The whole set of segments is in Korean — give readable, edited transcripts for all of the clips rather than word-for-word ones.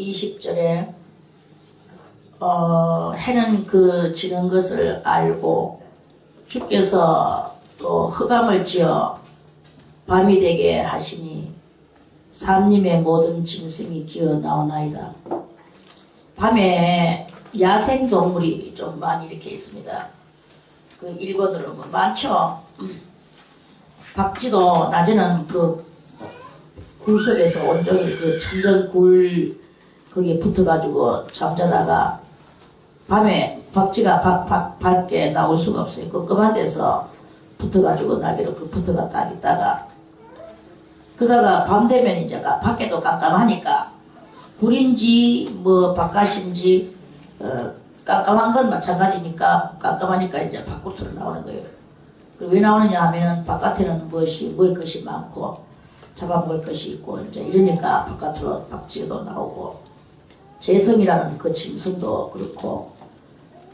20절에 해는 그 지는 것을 알고 주께서 또 흑암을 지어 밤이 되게 하시니 삼림의 모든 짐승이 기어 나오나이다. 밤에 야생동물이 좀 많이 이렇게 있습니다. 그 일본으로 뭐 많죠. 박쥐도 낮에는 그 굴 속에서 온종일 그 천정 굴 거기에 붙어가지고 잠자다가 밤에 박쥐가 밖에 나올 수가 없어요. 끄끄한 데서 붙어가지고 날개로 그 붙어가 딱 있다가 그러다가 밤 되면 이제 밖에도 깜깜하니까 굴인지 뭐 바깥인지 깜깜한 건 마찬가지니까 깜깜하니까 이제 밖으로 나오는 거예요. 왜 나오느냐 하면은 바깥에는 먹을 것이 많고 잡아먹을 것이 있고 이제 이러니까 바깥으로 박쥐도 나오고 재성이라는 그 짐승도 그렇고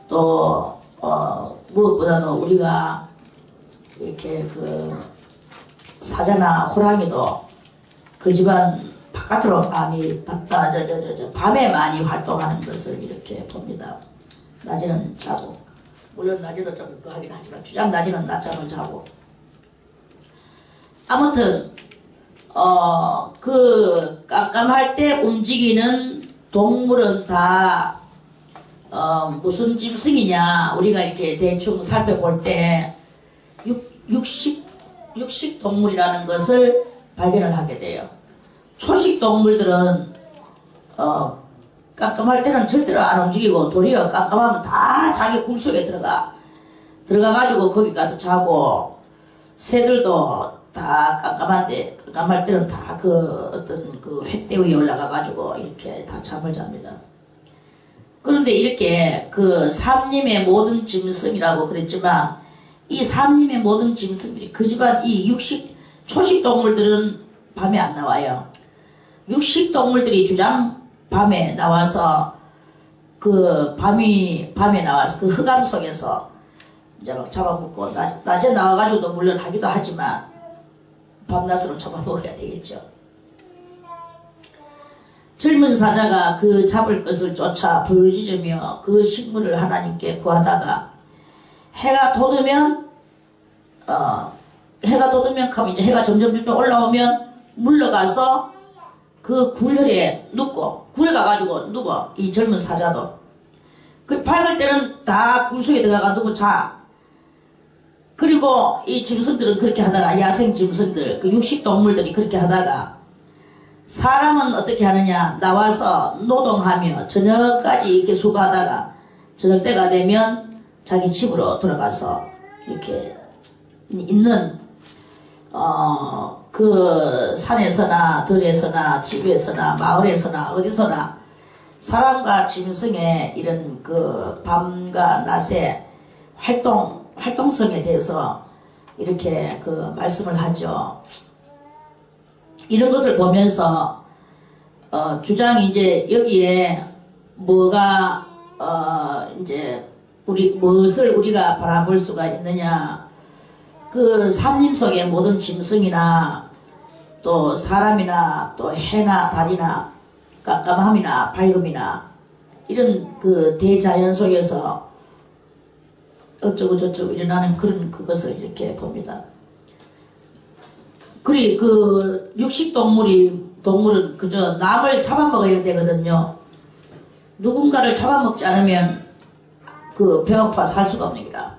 또 무엇보다도 우리가 이렇게 그 사자나 호랑이도 그 집안 바깥으로 많이 밤에 많이 활동하는 것을 이렇게 봅니다. 낮에는 자고 물론 낮에도 좀 하긴 하지만 주장 낮에는 낮잠을 자고 아무튼 그 깜깜할 때 움직이는 동물은 다 무슨 짐승이냐 우리가 이렇게 대충 살펴볼 때 육식 동물이라는 것을 발견을 하게 돼요. 초식 동물들은 깜깜할 때는 절대로 안 움직이고 도리어 깜깜하면 다 자기 굴 속에 들어가가지고 거기 가서 자고 새들도 다 깜깜할 때는 다 그 어떤 그 횃대 위에 올라가가지고 이렇게 다 잠을 잡니다. 그런데 이렇게 그 삼림의 모든 짐승이라고 그랬지만 이 삼림의 모든 짐승들이 그 집안 이 초식 동물들은 밤에 안 나와요. 육식 동물들이 주장 밤에 나와서 그 밤에 나와서 그 흑암 속에서 이제 막 잡아먹고 낮에 나와가지고도 물론 하기도 하지만 밤낮으로 잡아먹어야 되겠죠. 젊은 사자가 그 잡을 것을 쫓아 부르짖으며 그 식물을 하나님께 구하다가 해가 돋으면 하면 이제 해가 점점 올라오면 물러가서 그 굴혈에 눕고 굴에 가가지고 누워 이 젊은 사자도 그 밝을 때는 다 굴 속에 들어가 누워 자. 그리고 이 짐승들은 그렇게 하다가 야생 짐승들 그 육식 동물들이 그렇게 하다가 사람은 어떻게 하느냐 나와서 노동하며 저녁까지 이렇게 수고하다가 저녁 때가 되면 자기 집으로 돌아가서 이렇게 있는 그 산에서나 들에서나 집에서나 마을에서나 어디서나 사람과 짐승의 이런 그 밤과 낮의 활동성에 대해서 이렇게 그 말씀을 하죠. 이런 것을 보면서 주장이 이제 여기에 뭐가 이제 무엇을 우리가 바라볼 수가 있느냐 그 삼림 속의 모든 짐승이나 또 사람이나 또 해나 달이나 깜깜함이나 밝음이나 이런 그 대자연 속에서 어쩌고 저쩌고 일어나는 그런 그것을 이렇게 봅니다. 그리 그 육식 동물은 그저 남을 잡아먹어야 되거든요. 누군가를 잡아먹지 않으면 그 배고파 살 수가 없는 기라.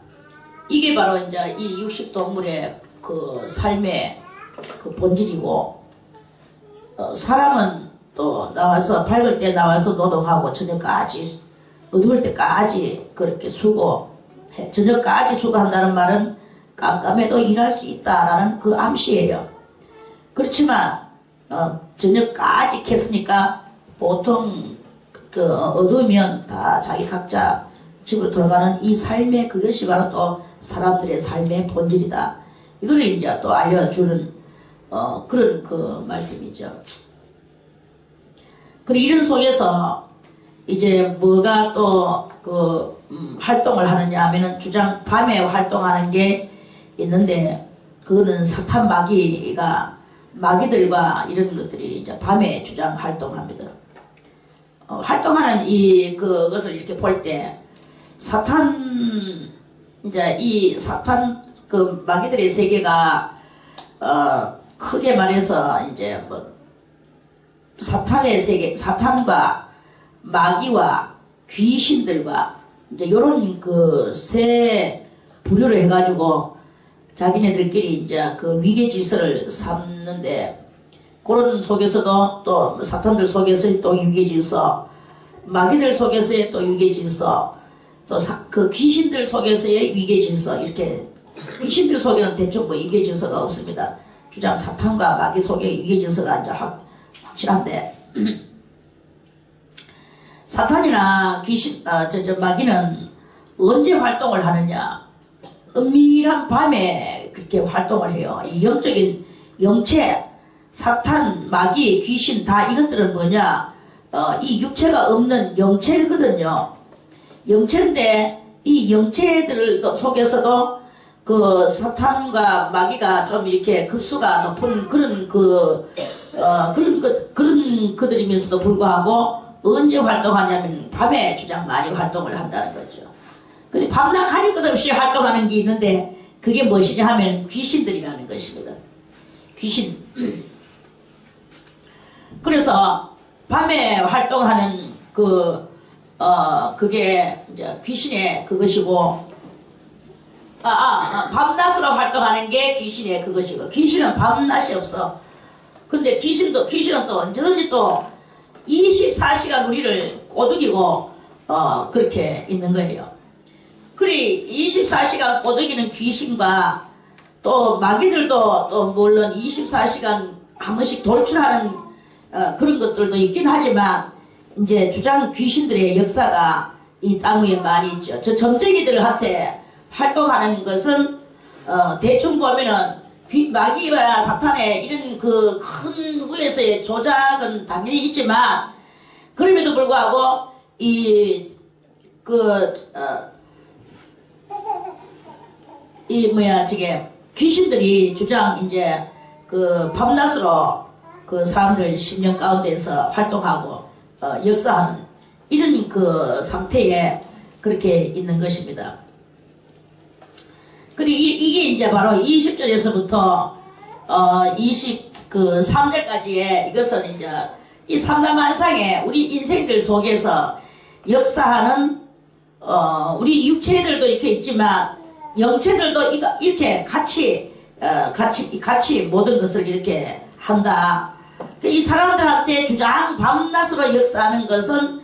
이게 바로 이제 이 육식 동물의 그 삶의 그 본질이고 사람은 또 나와서 밝을 때 나와서 노동하고 저녁까지 어두울 때까지 그렇게 수고해. 저녁까지 수고한다는 말은 깜깜해도 일할 수 있다라는 그 암시예요. 그렇지만 저녁까지 캤으니까 보통 그 어두우면 다 자기 각자 집으로 돌아가는 이 삶의 그것이 바로 또 사람들의 삶의 본질이다. 이걸 이제 또 알려주는 그런 그 말씀이죠. 그리고 이런 속에서 이제 뭐가 또 그 활동을 하느냐 하면은 주장 밤에 활동하는 게 있는데 그거는 사탄 마귀들과 이런 것들이 이제 밤에 주장 활동합니다. 활동하는 그것을 이렇게 볼 때, 사탄, 이제 이 사탄, 그 마귀들의 세계가, 크게 말해서 이제 뭐, 사탄의 세계, 사탄과 마귀와 귀신들과 이제 요런 그 세 부류를 해가지고 자기네들끼리 이제 그 위계 질서를 삼는데, 그런 속에서도 또 사탄들 속에서의 또 위계 질서, 마귀들 속에서의 또 위계 질서, 또 그 귀신들 속에서의 위계 질서, 이렇게 귀신들 속에는 대충 뭐 위계 질서가 없습니다. 주장 사탄과 마귀 속의 위계 질서가 이제 확실한데 사탄이나 귀신, 마귀는 언제 활동을 하느냐? 은밀한 밤에 그렇게 활동을 해요. 이 영적인 영체, 사탄, 마귀, 귀신 다 이것들은 뭐냐? 이 육체가 없는 영체거든요. 영체인데 이 영체들 속에서도 그 사탄과 마귀가 좀 이렇게 급수가 높은 그런 그런 그들이면서도 불구하고 언제 활동하냐면 밤에 주장 많이 활동을 한다는 거죠. 근데 밤낮 가릴 것 없이 활동하는 게 있는데 그게 무엇이냐 하면 귀신들이라는 것입니다. 귀신. 그래서 밤에 활동하는 그게 이제 귀신의 그것이고, 밤낮으로 활동하는 게 귀신의 그것이고, 귀신은 밤낮이 없어. 근데 귀신은 또 언제든지 또 24시간 우리를 꼬드기고, 그렇게 있는 거예요. 그리 24시간 꼬드기는 귀신과 또 마귀들도 또 물론 24시간 한 번씩 돌출하는 그런 것들도 있긴 하지만 이제 주장 귀신들의 역사가 이 땅 위에 많이 있죠. 저 점쟁이들한테 활동하는 것은 대충 보면은 마귀와 사탄의 이런 그 큰 위에서의 조작은 당연히 있지만 그럼에도 불구하고 저게 귀신들이 주장 이제 그 밤낮으로 그 사람들 심령 가운데서 활동하고 역사하는 이런 그 상태에 그렇게 있는 것입니다. 그리고 이게 이제 바로 20절에서부터 23절까지의 이것은 이제 이 삼라만상에 우리 인생들 속에서 역사하는 우리 육체들도 이렇게 있지만 영체들도 이렇게 같이 모든 것을 이렇게 한다. 이 사람들한테 주장 밤낮으로 역사하는 것은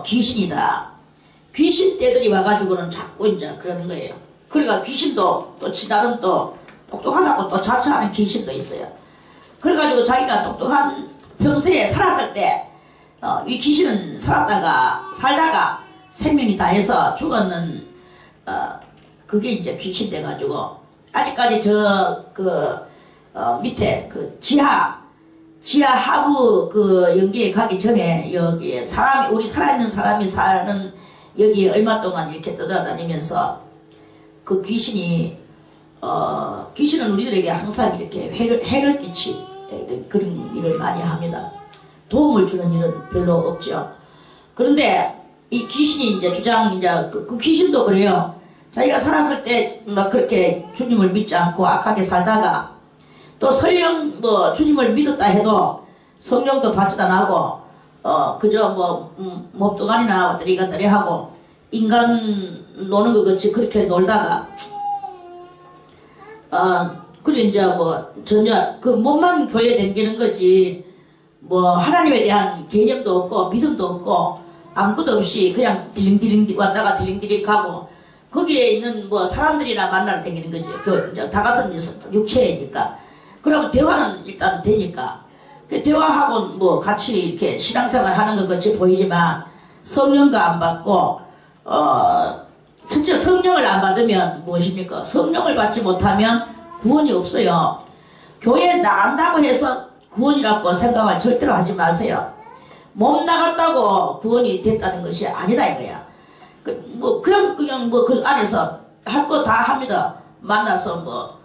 귀신이다. 귀신 떼들이 와가지고는 자꾸 이제 그러는 거예요. 그러니까 귀신도 또 지나름 또 똑똑하다고 또 자처하는 귀신도 있어요. 그래가지고 자기가 똑똑한 평소에 살았을 때 이 귀신은 살다가 생명이 다해서 죽었는 그게 이제 귀신 돼가지고 아직까지 밑에 지하 하부 연기에 가기 전에 여기에 우리 살아있는 사람이 사는 여기 얼마 동안 이렇게 떠돌아다니면서 그 귀신은 우리들에게 항상 이렇게 해를 끼치 그런 일을 많이 합니다. 도움을 주는 일은 별로 없죠. 그런데 이 귀신이 이제 그 귀신도 그래요. 자기가 살았을 때 막 그렇게 주님을 믿지 않고 악하게 살다가 또 설령 주님을 믿었다 해도 성령도 받지도 않고 그저 몸뚱아리나 왔다리 갔다리 하고 인간 노는 것 같이 그렇게 놀다가 그래 이제 전혀 그 몸만 교회에 댕기는 거지 하나님에 대한 개념도 없고 믿음도 없고 아무것도 없이 그냥 디링디링 왔다가 디링디링 가고 거기에 있는 사람들이나 만나러 댕기는 거지. 다 같은 육체이니까. 그러면 대화는 일단 되니까. 대화하고 같이 이렇게 신앙생활 하는 것 같이 보이지만 성령도 안 받고, 첫째 성령을 안 받으면 무엇입니까? 성령을 받지 못하면 구원이 없어요. 교회에 나간다고 해서 구원이라고 생각을 절대로 하지 마세요. 몸 나갔다고 구원이 됐다는 것이 아니다 이거야. 그냥 그 안에서 할 거 다 합니다. 만나서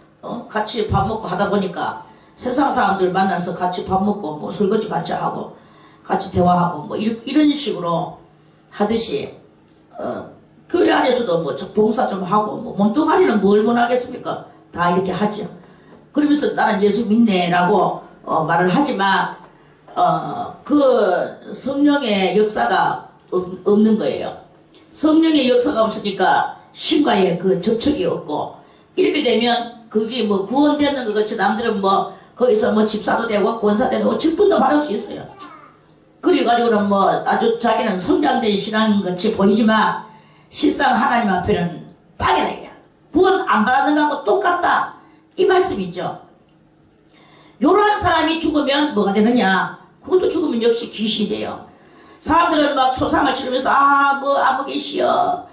같이 밥 먹고 하다 보니까 세상 사람들 만나서 같이 밥 먹고 설거지 같이 하고 같이 대화하고 뭐 이런 식으로 하듯이 교회 안에서도 뭐 봉사 좀 하고 뭐 몸뚱아리는 뭘 원하겠습니까? 다 이렇게 하죠. 그러면서 나는 예수 믿네라고 말을 하지만 그 성령의 역사가 없는 거예요. 성령의 역사가 없으니까 신과의 그 접촉이 없고 이렇게 되면 그게 뭐 구원되는 것 같이 남들은 뭐 거기서 뭐 집사도 되고 권사도 되고 직분도 받을 수 있어요. 그래가지고는 뭐 아주 자기는 성장된 신앙 같이 보이지만 실상 하나님 앞에는 빵이다 이게. 구원 안 받는 거하고 똑같다 이 말씀이죠. 요러한 사람이 죽으면 뭐가 되느냐? 그것도 죽으면 역시 귀신이 돼요. 사람들은 막 소상을 치르면서 뭐 아무개시여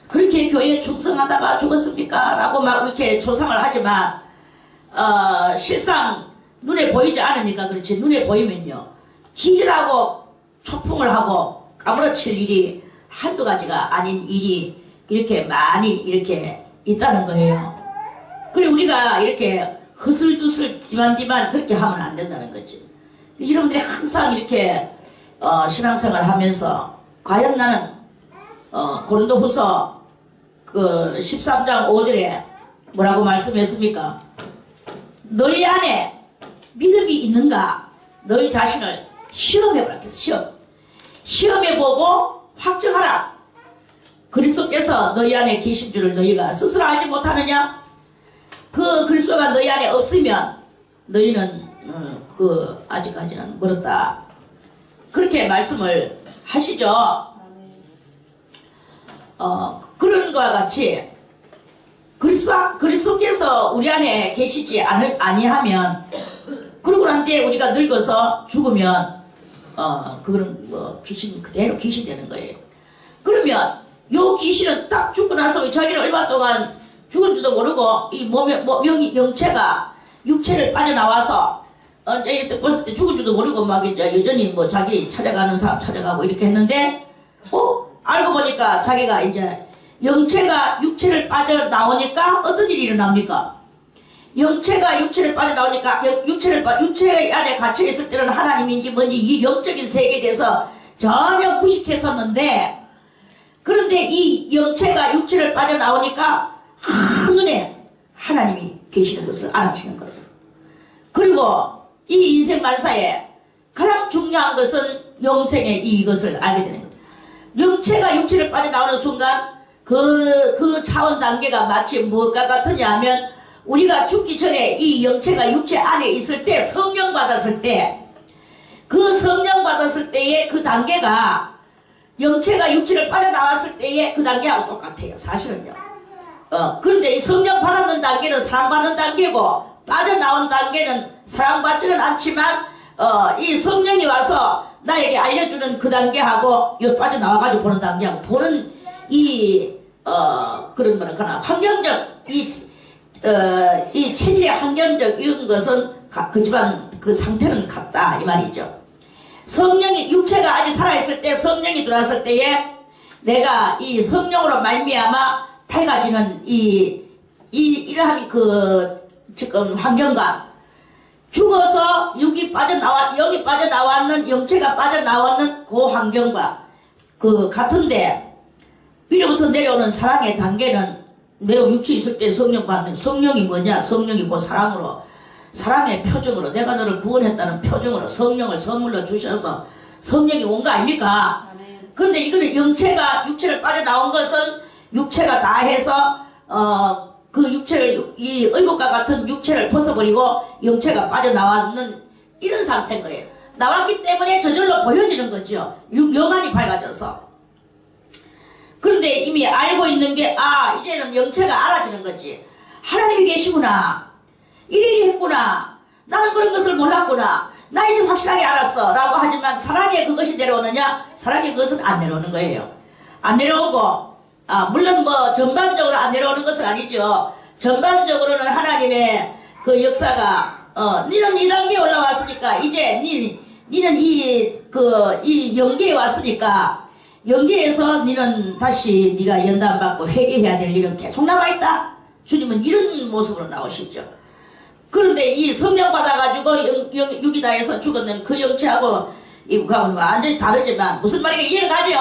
그렇게 교회에 충성하다가 죽었습니까? 라고 막 이렇게 조상을 하지만 실상 눈에 보이지 않으니까 그렇지. 눈에 보이면요 기절하고 초풍을 하고 까무러칠 일이 한두 가지가 아닌 일이 이렇게 많이 이렇게 있다는 거예요. 그리고 우리가 이렇게 허슬두슬 디만디만 그렇게 하면 안 된다는 거지. 여러분들이 항상 이렇게 신앙생활 하면서 과연 나는 고린도후서 그 13장 5절에 뭐라고 말씀했습니까? 너희 안에 믿음이 있는가? 너희 자신을 시험해보라. 시험해보고 확정하라. 그리스도께서 너희 안에 계신 줄을 너희가 스스로 알지 못하느냐? 그 그리스도가 너희 안에 없으면 너희는 아직까지는 멀었다. 그렇게 말씀을 하시죠. 그런 것과 같이 그리스도께서 우리 안에 계시지 아니하면 그러고 난 뒤에 우리가 늙어서 죽으면 그거는 뭐 귀신 그대로 귀신 되는 거예요. 그러면 요 귀신은 딱 죽고 나서 자기는 얼마 동안 죽은 줄도 모르고 이 몸에 영체가 육체를 빠져나와서 이제 벌써 때 죽은 줄도 모르고 막 이제 여전히 뭐 자기 찾아가는 사람 찾아가고 이렇게 했는데 알고 보니까 자기가 이제 영체가 육체를 빠져나오니까 어떤 일이 일어납니까? 영체가 육체를 빠져나오니까 육체 안에 갇혀있을 때는 하나님인지 뭔지 이 영적인 세계에 대해서 전혀 무식했었는데 그런데 이 영체가 육체를 빠져나오니까 한눈에 하나님이 계시는 것을 알아채는 거예요. 그리고 이 인생 만사에 가장 중요한 것은 영생의 이것을 알게 되는 거예요. 영체가 육체를 빠져나오는 순간 그 차원 단계가 마치 무엇과 같으냐 하면 우리가 죽기 전에 이 영체가 육체 안에 있을 때 성령 받았을 때 그 성령 받았을 때의 그 단계가 영체가 육체를 빠져나왔을 때의 그 단계하고 똑같아요. 사실은요. 그런데 이 성령 받았는 단계는 사랑받는 단계고 빠져나온 단계는 사랑받지는 않지만 이 성령이 와서 나에게 알려주는 그 단계하고 여 빠져나와가지고 보는 단계하고 보는 그런 뭐랄까나 환경적 이 체질의 환경적 이런 것은 그 집안 그 상태는 같다 이 말이죠. 성령이 육체가 아직 살아있을 때 성령이 들어왔을 때에 내가 이 성령으로 말미암아 밝아지는 이러한 그 지금 환경과 죽어서 여기 빠져나왔는 영체가 빠져나왔는 그 환경과 그 같은데 위로부터 내려오는 사랑의 단계는 매우 육체 있을 때 성령 받는 성령이 뭐냐? 성령이 그 사랑으로 사랑의 표정으로 내가 너를 구원했다는 표정으로 성령을 선물로 주셔서 성령이 온 거 아닙니까? 그런데 이거는 영체가 육체를 빠져나온 것은 육체가 다 해서 그 육체를 이 의복과 같은 육체를 벗어버리고 영체가 빠져나왔는 이런 상태인 거예요. 나왔기 때문에 저절로 보여지는 거죠. 영안이 밝아져서. 그런데 이미 알고 있는 게 이제는 영체가 알아지는 거지. 하나님이 계시구나. 이래 했구나. 나는 그런 것을 몰랐구나. 나 이제 확실하게 알았어. 라고 하지만 사랑의 그것이 내려오느냐? 사랑의 그것은 안 내려오는 거예요. 안 내려오고 물론 뭐 전반적으로 안 내려오는 것은 아니죠. 전반적으로는 하나님의 그 역사가 니는 이 단계에 올라왔으니까 이제 니는 이 영계에 왔으니까 영계에서 니는 다시 니가 연단받고 회개해야 될 일은 계속 남아있다. 주님은 이런 모습으로 나오시죠. 그런데 이 성령 받아가지고 육이다 해서 죽었는 그 영체하고 이거하고는 완전히 다르지만 무슨 말인가 이해가 가죠?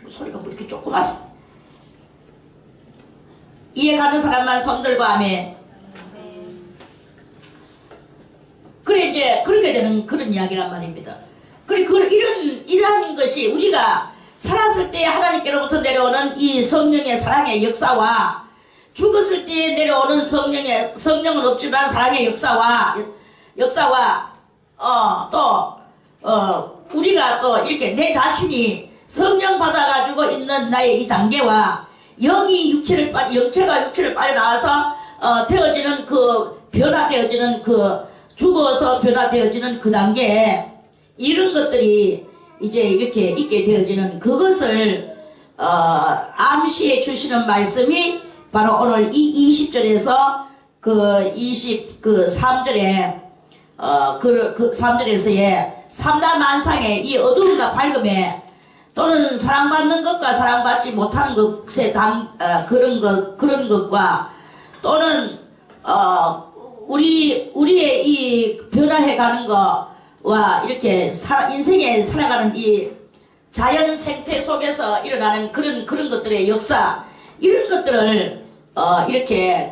소리가 뭐 이렇게 조그맣어. 이해가는 사람만 손들고 아멘. 그래 이제 그렇게 되는 그런 이야기란 말입니다. 그래 이러한 것이 우리가 살았을 때 하나님께로부터 내려오는 이 성령의 사랑의 역사와 죽었을 때 내려오는 성령은 없지만 사랑의 역사와 우리가 또 이렇게 내 자신이 성령 받아가지고 있는 나의 이 단계와 영체가 육체를 빠져나와서 되어지는 그 변화되어지는 그 죽어서 변화되어지는 그 단계에 이런 것들이 이제 이렇게 있게 되어지는 그것을 암시해 주시는 말씀이 바로 오늘 이 20절에서 그 3절에 그 3절에서의 삼다만상의 이 어두움과 밝음에 또는 사랑받는 것과 사랑받지 못하는 것에 그런 것과 또는 우리의 이 변화해가는 것과 이렇게 인생에 살아가는 이 자연 생태 속에서 일어나는 그런 것들의 역사 이런 것들을 이렇게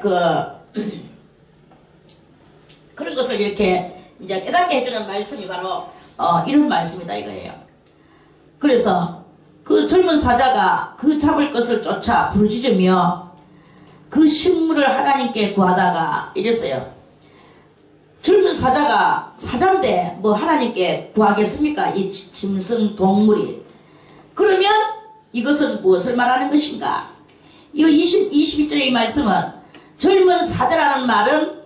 그런 것을 이렇게 이제 깨닫게 해주는 말씀이 바로 이런 말씀이다 이거예요. 그래서 그 젊은 사자가 그 잡을 것을 쫓아 부르짖으며 그 식물을 하나님께 구하다가 이랬어요. 젊은 사자가 사자인데 뭐 하나님께 구하겠습니까? 이 짐승 동물이. 그러면 이것은 무엇을 말하는 것인가? 이 22절의 이 말씀은 젊은 사자라는 말은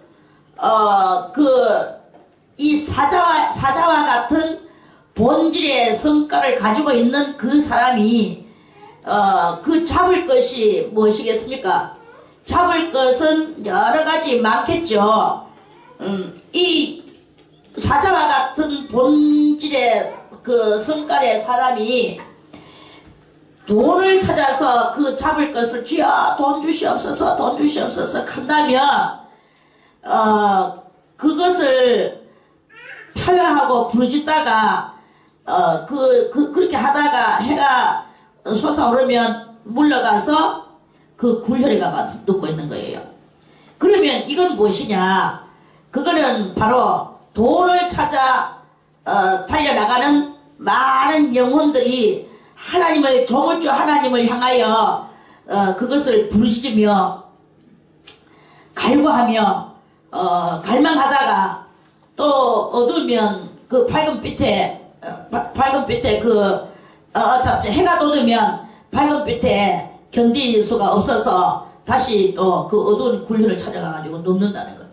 이 사자와 같은 본질의 성과를 가지고 있는 그 사람이 그 잡을 것이 무엇이겠습니까? 잡을 것은 여러 가지 많겠죠. 이 사자와 같은 본질의 그 성깔의 사람이 돈을 찾아서 그 잡을 것을 주여 돈 주시옵소서 돈 주시옵소서 한다면 그것을 표현하고 부르짖다가 그렇게 하다가 해가 솟아오르면 물러가서 그 굴혈에가 눕고 있는 거예요. 그러면 이건 무엇이냐? 그거는 바로 돈을 찾아 달려나가는 많은 영혼들이 하나님을 조물주 하나님을 향하여 그것을 부르짖으며 갈구하며 갈망하다가 또 어두우면 그 밝은빛에 해가 돋으면 밝은빛에 견딜 수가 없어서 다시 또 그 어두운 굴혈을 찾아가가지고 눕는다는 거예요.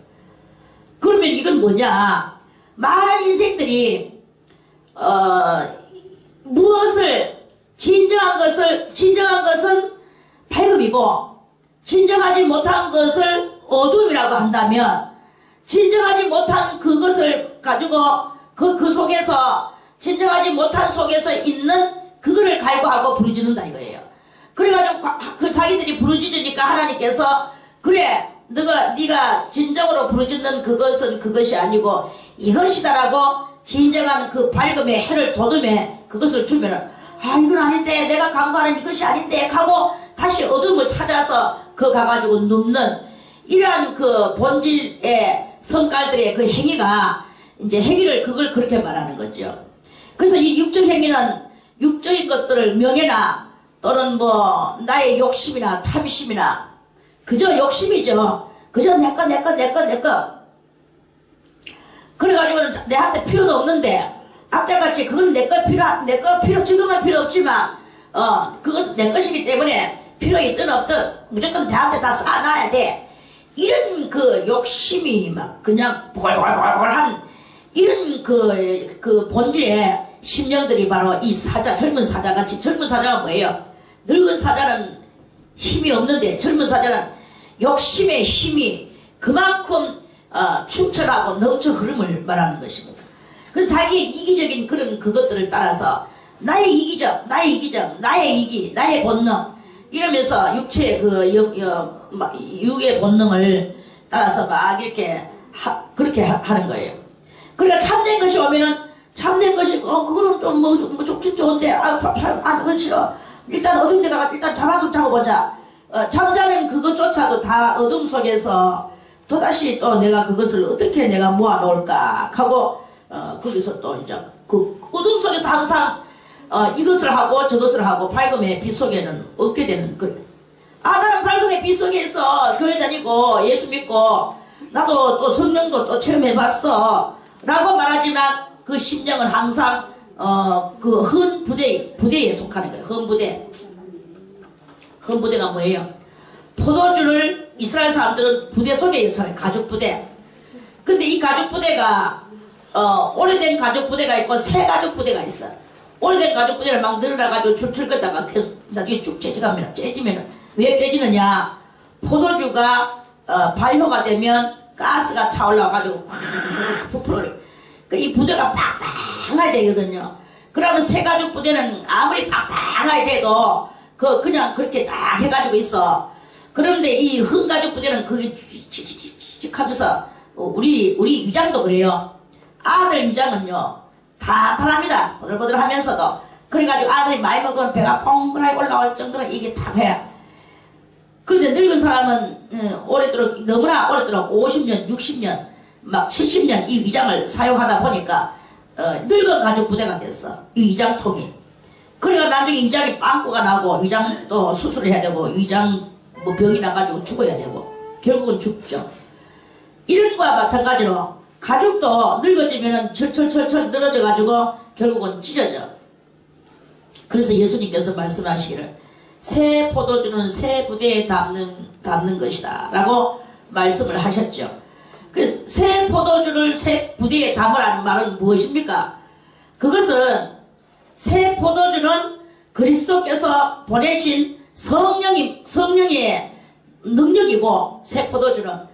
그러면 이건 뭐냐? 많은 인생들이 무엇을 진정한 것은 밝음이고 진정하지 못한 것을 어둠이라고 한다면 진정하지 못한 그것을 가지고 그 속에서 진정하지 못한 속에서 있는 그거를 갈구하고 부르짖는다 이거예요. 그래가지고 그 자기들이 부르짖으니까 하나님께서 그래 네가 진정으로 부르짖는 그것은 그것이 아니고 이것이다라고 진정한 그 밝음의 해를 돋음에 그것을 주면은 이건 아닌데 내가 간구하는 이것이 아닌데 하고 다시 어둠을 찾아서 그 가가지고 눕는 이러한 그 본질의 성깔들의 그 행위가 이제 행위를 그걸 그렇게 말하는 거죠. 그래서 이 육적 행위는 육적인 것들을 명예나 또는 뭐 나의 욕심이나 탐심이나 그저 욕심이죠. 그저 내꺼 그래가지고는 내한테 필요도 없는데 악자같이 그건 내꺼 필요 지금은 필요 없지만 그것은 내 것이기 때문에 필요 있든 없든 무조건 내한테 다 쌓아놔야 돼. 이런 그 욕심이 막 그냥 보글보글한 이런 그 본질의 심령들이 바로 이 사자 젊은 사자같이 젊은 사자가 뭐예요? 늙은 사자는 힘이 없는데 젊은 사자는 욕심의 힘이 그만큼 충천하고 넘쳐 흐름을 말하는 것입니다. 그래서 자기의 이기적인 그런 그것들을 따라서 나의 이기적, 나의 이기, 나의 본능 이러면서 육체의 육의 본능을 따라서 막 이렇게 그렇게 하는 거예요. 그러니까 참된 것이 오면은 참된 것이 그거는 좀 뭐 좋긴 좋은데 그건 싫어. 일단 어둠 데가 일단 잡아서 자고 보자. 잠자는 그것조차도 다 어둠 속에서 또다시 또 내가 그것을 어떻게 내가 모아놓을까 하고 거기서 또 이제 그 어둠 속에서 항상 이것을 하고 저것을 하고 밝음의 빛 속에는 없게 되는 거예요. 나는 밝음의 빛 속에서 교회 다니고 예수 믿고 나도 또 성령도 또 체험해봤어 라고 말하지만 그 심령은 항상 그 헌 부대에 속하는 거예요. 헌 부대가 뭐예요? 포도주를 이스라엘 사람들은 부대 속에 있잖아요. 가죽 부대. 근데 이 가죽 부대가 오래된 가죽 부대가 있고 새 가죽 부대가 있어. 오래된 가죽 부대를 막 늘어나가지고 줄줄 걷다가 계속 나중에 쭉 째지면은 왜 깨지느냐? 포도주가 발효가 되면 가스가 차올라가지고 확 부풀어요. 이 부대가 빵빵하게 되거든요. 그러면 새 가죽 부대는 아무리 빵빵하게 돼도 그냥 그렇게 딱 해가지고 있어. 그런데 이 헌 가죽 부대는 그게 칙칙칙칙 하면서 우리 위장도 그래요. 아들 위장은요 다 달합니다. 보들보들 하면서도. 그래가지고 아들이 많이 먹으면 배가 뻥그라게 올라올 정도로 이게 다 해. 그런데 늙은 사람은 오래도록 너무나 오래도록 50년 60년 막 70년 이 위장을 사용하다 보니까 늙은 가죽 부대가 됐어. 이 위장통이. 그러니까 나중에 위장이 빵꾸가 나고 위장 또 수술을 해야 되고 위장 뭐 병이 나가지고 죽어야 되고 결국은 죽죠. 이런 거와 마찬가지로 가죽도 늙어지면은 철철철철 늘어져가지고 결국은 찢어져. 그래서 예수님께서 말씀하시기를 새 포도주는 새 부대에 담는 것이다 라고 말씀을 하셨죠. 그 새 포도주를 새 부대에 담으라는 말은 무엇입니까? 그것은 새 포도주는 그리스도께서 보내신 성령의 능력이고 새 포도주가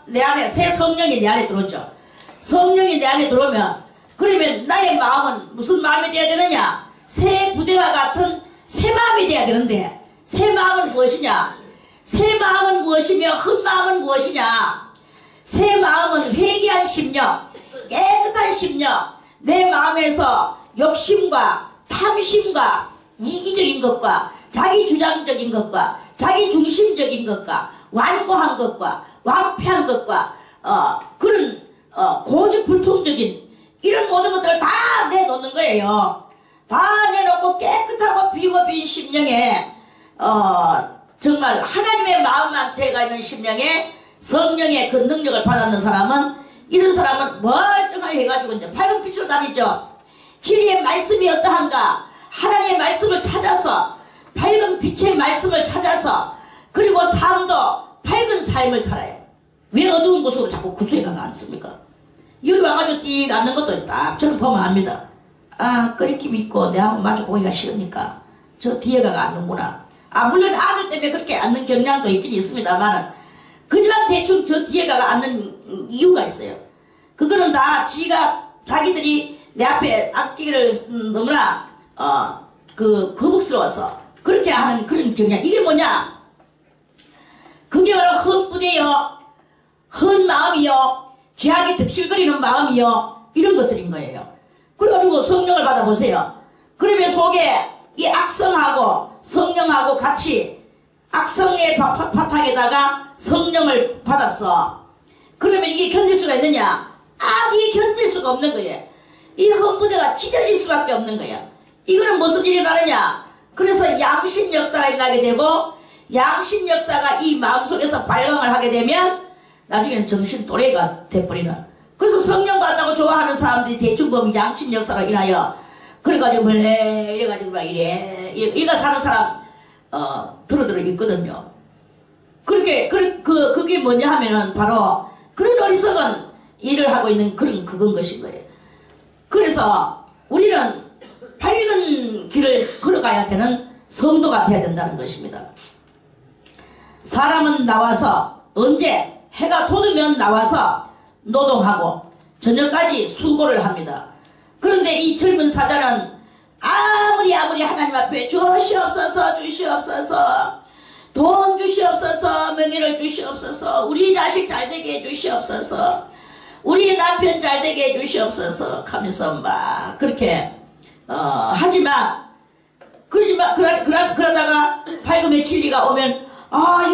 내 안에 새 성령이 내 안에 들어오죠. 성령이 내 안에 들어오면 그러면 나의 마음은 무슨 마음이 되어야 되느냐? 새 부대와 같은 새 마음이 되어야 되는데 새 마음은 무엇이냐? 새 마음은 무엇이며 큰 마음은 무엇이냐? 새 마음은 회개한 심령, 깨끗한 심령, 내 마음에서 욕심과 탐심과 이기적인 것과 자기주장적인 것과 자기중심적인 것과 완고한 것과 완패한 것과 그런 고집불통적인 이런 모든 것들을 다 내놓는 거예요. 다 내놓고 깨끗하고 비고 빈 심령에 정말 하나님의 마음한테가 있는 심령에 성령의 그 능력을 받았는 사람은 이런 사람은 멀쩡하게 해가지고 이제 밝은 빛으로 다니죠. 진리의 말씀이 어떠한가? 하나님의 말씀을 찾아서 밝은 빛의 말씀을 찾아서 그리고 삶도 밝은 삶을 살아요. 왜 어두운 곳으로 자꾸 구수해 가면 안 씁니까? 여기 와가지고 띠 앉는 것도 딱 저는 보면 압니다. 끓임김이 있고 내하고 마주 보기가 싫으니까 저 뒤에 가가 앉는구나. 물론 아들 때문에 그렇게 앉는 경향도 있긴 있습니다만은 그지만 대충 저 뒤에 가가 앉는 이유가 있어요. 그거는 다 자기들이 내 앞에 앉기를 너무나 거북스러워서 그렇게 하는 그런 경향. 이게 뭐냐? 그게 바로 헌 부대요, 헌 마음이요, 죄악이 득실거리는 마음이요, 이런 것들인 거예요. 그래가지고 성령을 받아보세요. 그러면 속에 이 악성하고 성령하고 같이 악성의 바탕에다가 성령을 받았어. 그러면 이게 견딜 수가 있느냐? 악이 견딜 수가 없는 거예요. 이 헌부대가 찢어질 수밖에 없는 거예요. 이거는 무슨 일이 나느냐? 그래서 양심 역사가 일어나게 되고 양심 역사가 이 마음속에서 발광을 하게 되면 나중에는 정신 또래가 돼버리는. 그래서 성령 받다고 좋아하는 사람들이 대충 보면 양심 역사가 일어나요. 그래가지고 이래가지고 막 이래가 사는 사람 들어들어 있거든요. 그게 뭐냐 하면은 바로 그런 어리석은 일을 하고 있는 그건 것인 거예요. 그래서 우리는 밝은 길을 걸어가야 되는 성도가 되어야 된다는 것입니다. 사람은 나와서 언제 해가 돋으면 나와서 노동하고 저녁까지 수고를 합니다. 그런데 이 젊은 사자는 아무리 하나님 앞에 주시옵소서 돈 주시옵소서 명예를 주시옵소서 우리 자식 잘되게 해주시옵소서 우리 남편 잘 되게 해주시옵소서 하면서 막 그렇게 하지만 그러다가 밝음의 진리가 오면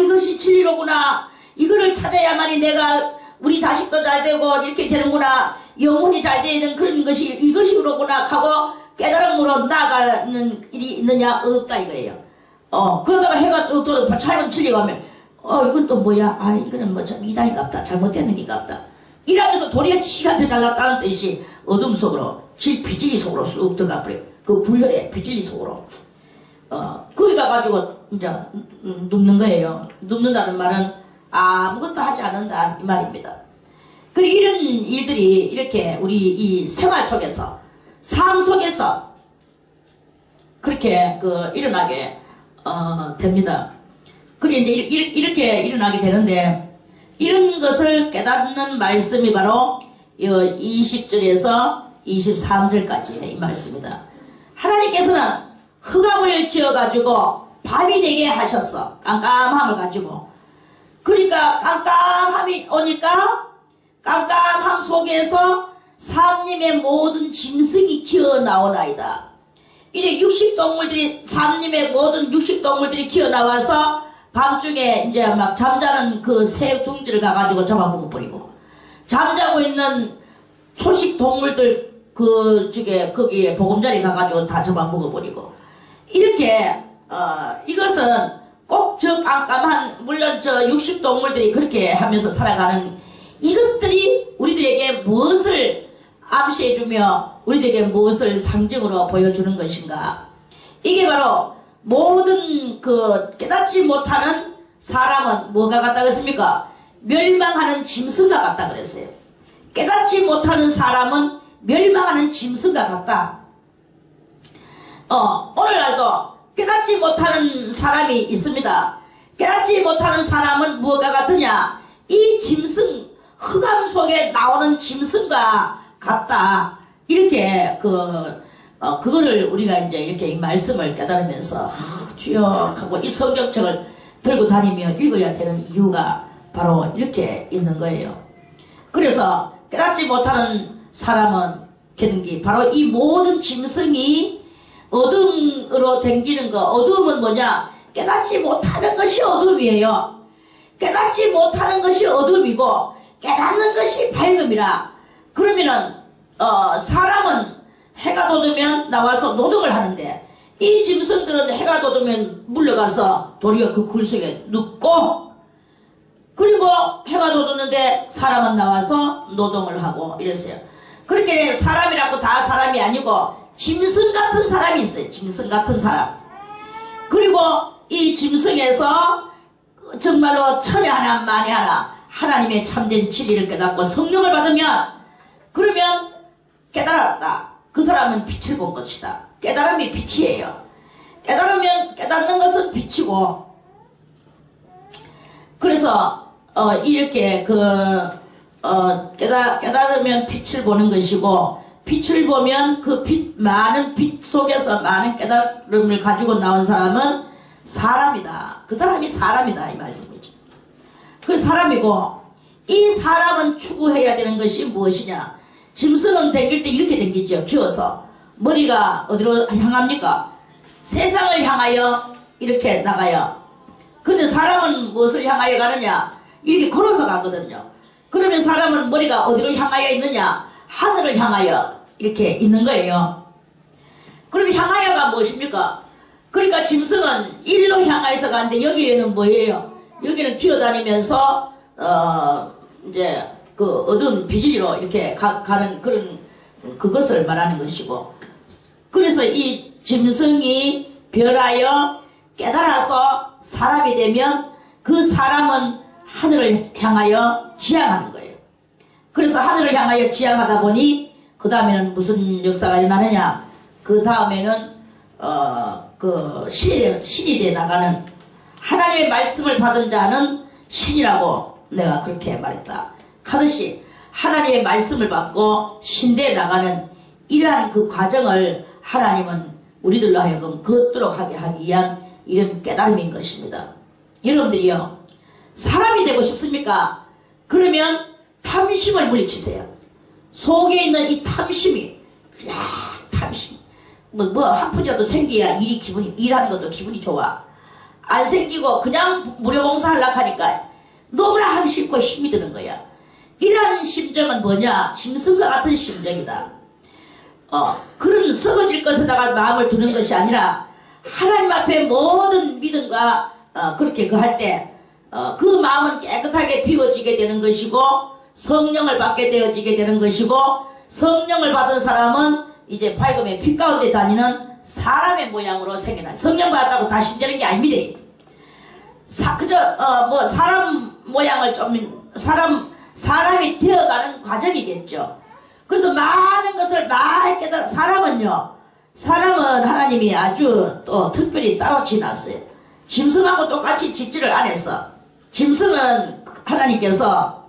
이것이 진리로구나. 이거를 찾아야만이 내가 우리 자식도 잘 되고 이렇게 되는구나. 영혼이 잘 되는 그런 것이 이것이 그로구나 하고 깨달음으로 나아가는 일이 있느냐 없다 이거예요. 그러다가 해가 또 밝은 진리가 오면 이건 또 뭐야? 이거는 뭐 참 이단인갑다. 잘못된 일인갑다. 이러면서 도리가 지한테 잘났다는 뜻이 어둠 속으로 비질리 속으로 쑥 들어가 버려. 그 굴혈의 비질리 속으로. 거기 가가지고 이제 눕는 거예요. 눕는다는 말은 아무것도 하지 않는다 이 말입니다. 그리고 이런 일들이 이렇게 우리 이 생활 속에서 삶 속에서 그렇게 일어나게 됩니다. 그리고 이제 이렇게 일어나게 되는데 이런 것을 깨닫는 말씀이 바로 20절에서 23절까지의 이 말씀이다. 하나님께서는 흑암을 지어가지고 밤이 되게 하셨어. 깜깜함을 가지고. 그러니까 깜깜함이 오니까 깜깜함 속에서 사람님의 모든 짐승이 기어나오나이다. 이래 사람님의 모든 육식동물들이 기어나와서 밤중에 이제 막 잠자는 그 새 둥지를 가가지고 잡아먹어버리고, 잠자고 있는 초식 동물들 거기에 보금자리 가가지고 다 잡아먹어버리고, 이렇게, 이것은 꼭 저 깜깜한, 물론 저 육식동물들이 그렇게 하면서 살아가는 이것들이 우리들에게 무엇을 암시해주며 우리들에게 무엇을 상징으로 보여주는 것인가. 이게 바로 모든 깨닫지 못하는 사람은 뭐가 같다 그랬습니까? 멸망하는 짐승과 같다 그랬어요. 깨닫지 못하는 사람은 멸망하는 짐승과 같다. 오늘날도 깨닫지 못하는 사람이 있습니다. 깨닫지 못하는 사람은 뭐가 같으냐? 이 짐승, 흑암 속에 나오는 짐승과 같다. 이렇게 그거를 우리가 이제 이렇게 이 말씀을 깨달으면서 주여 하고 이 성경책을 들고 다니며 읽어야 되는 이유가 바로 이렇게 있는 거예요. 그래서 깨닫지 못하는 사람은 되는 바로 이 모든 짐승이 어둠으로 댕기는 거. 어둠은 뭐냐? 깨닫지 못하는 것이 어둠이에요. 깨닫지 못하는 것이 어둠이고 깨닫는 것이 밝음이라. 그러면은 사람은 해가 돋으면 나와서 노동을 하는데 이 짐승들은 해가 돋으면 물러가서 도리어 그 굴 속에 눕고, 그리고 해가 돋았는데 사람은 나와서 노동을 하고 이랬어요. 그렇게 사람이라고 다 사람이 아니고 짐승 같은 사람이 있어요. 짐승 같은 사람. 그리고 이 짐승에서 정말로 천에 하나 만에 하나 하나님의 참된 진리를 깨닫고 성령을 받으면, 그러면 깨달았다. 그 사람은 빛을 본 것이다. 깨달음이 빛이에요. 깨닫는 것은 빛이고, 그래서 이렇게 깨달으면 빛을 보는 것이고, 빛을 보면 그 많은 빛 속에서 많은 깨달음을 가지고 나온 사람은 사람이다. 그 사람이 사람이다 이 말씀이죠. 그 사람이고, 이 사람은 추구해야 되는 것이 무엇이냐? 짐승은 댕길 때 이렇게 댕기죠. 기어서. 머리가 어디로 향합니까? 세상을 향하여 이렇게 나가요. 근데 사람은 무엇을 향하여 가느냐? 이렇게 걸어서 가거든요. 그러면 사람은 머리가 어디로 향하여 있느냐? 하늘을 향하여 이렇게 있는 거예요. 그럼 향하여가 무엇입니까? 그러니까 짐승은 일로 향하여서 가는데 여기에는 뭐예요? 여기는 기어다니면서 이제 어두운 비질리로 이렇게 가는 그런 그것을 말하는 것이고, 그래서 이 짐승이 변하여 깨달아서 사람이 되면 그 사람은 하늘을 향하여 지향하는 거예요. 그래서 하늘을 향하여 지향하다 보니 그 다음에는 무슨 역사가 일어나느냐? 그 다음에는 신이 돼 나가는, 하나님의 말씀을 받은 자는 신이라고 내가 그렇게 말했다 하듯이, 하나님의 말씀을 받고 신대에 나가는 이러한 그 과정을 하나님은 우리들로 하여금 걷도록 하게 하기 위한 이런 깨달음인 것입니다. 여러분들이요, 사람이 되고 싶습니까? 그러면 탐심을 물리치세요. 속에 있는 이 탐심이, 탐심. 한 푼이라도 생겨야 일하는 것도 기분이 좋아. 안 생기고 그냥 무료봉사 하려고 하니까 너무나 하기 싫고 힘이 드는 거야. 이러한 심정은 뭐냐? 짐승과 같은 심정이다. 그런 썩어질 것에다가 마음을 두는 것이 아니라 하나님 앞에 모든 믿음과 그렇게 할 때 그 마음은 깨끗하게 비워지게 되는 것이고 성령을 받게 되어지게 되는 것이고 성령을 받은 사람은 이제 밝음의 빛 가운데 다니는 사람의 모양으로 생겨난 성령 받았다고 다 신되는 게 아닙니다. 그저 사람 모양을 좀 사람이 되어가는 과정이겠죠. 그래서 많은 것을 많이 깨달아 사람은 하나님이 아주 또 특별히 따로 지났어요. 짐승하고 똑같이 짓지를 안 했어. 짐승은 하나님께서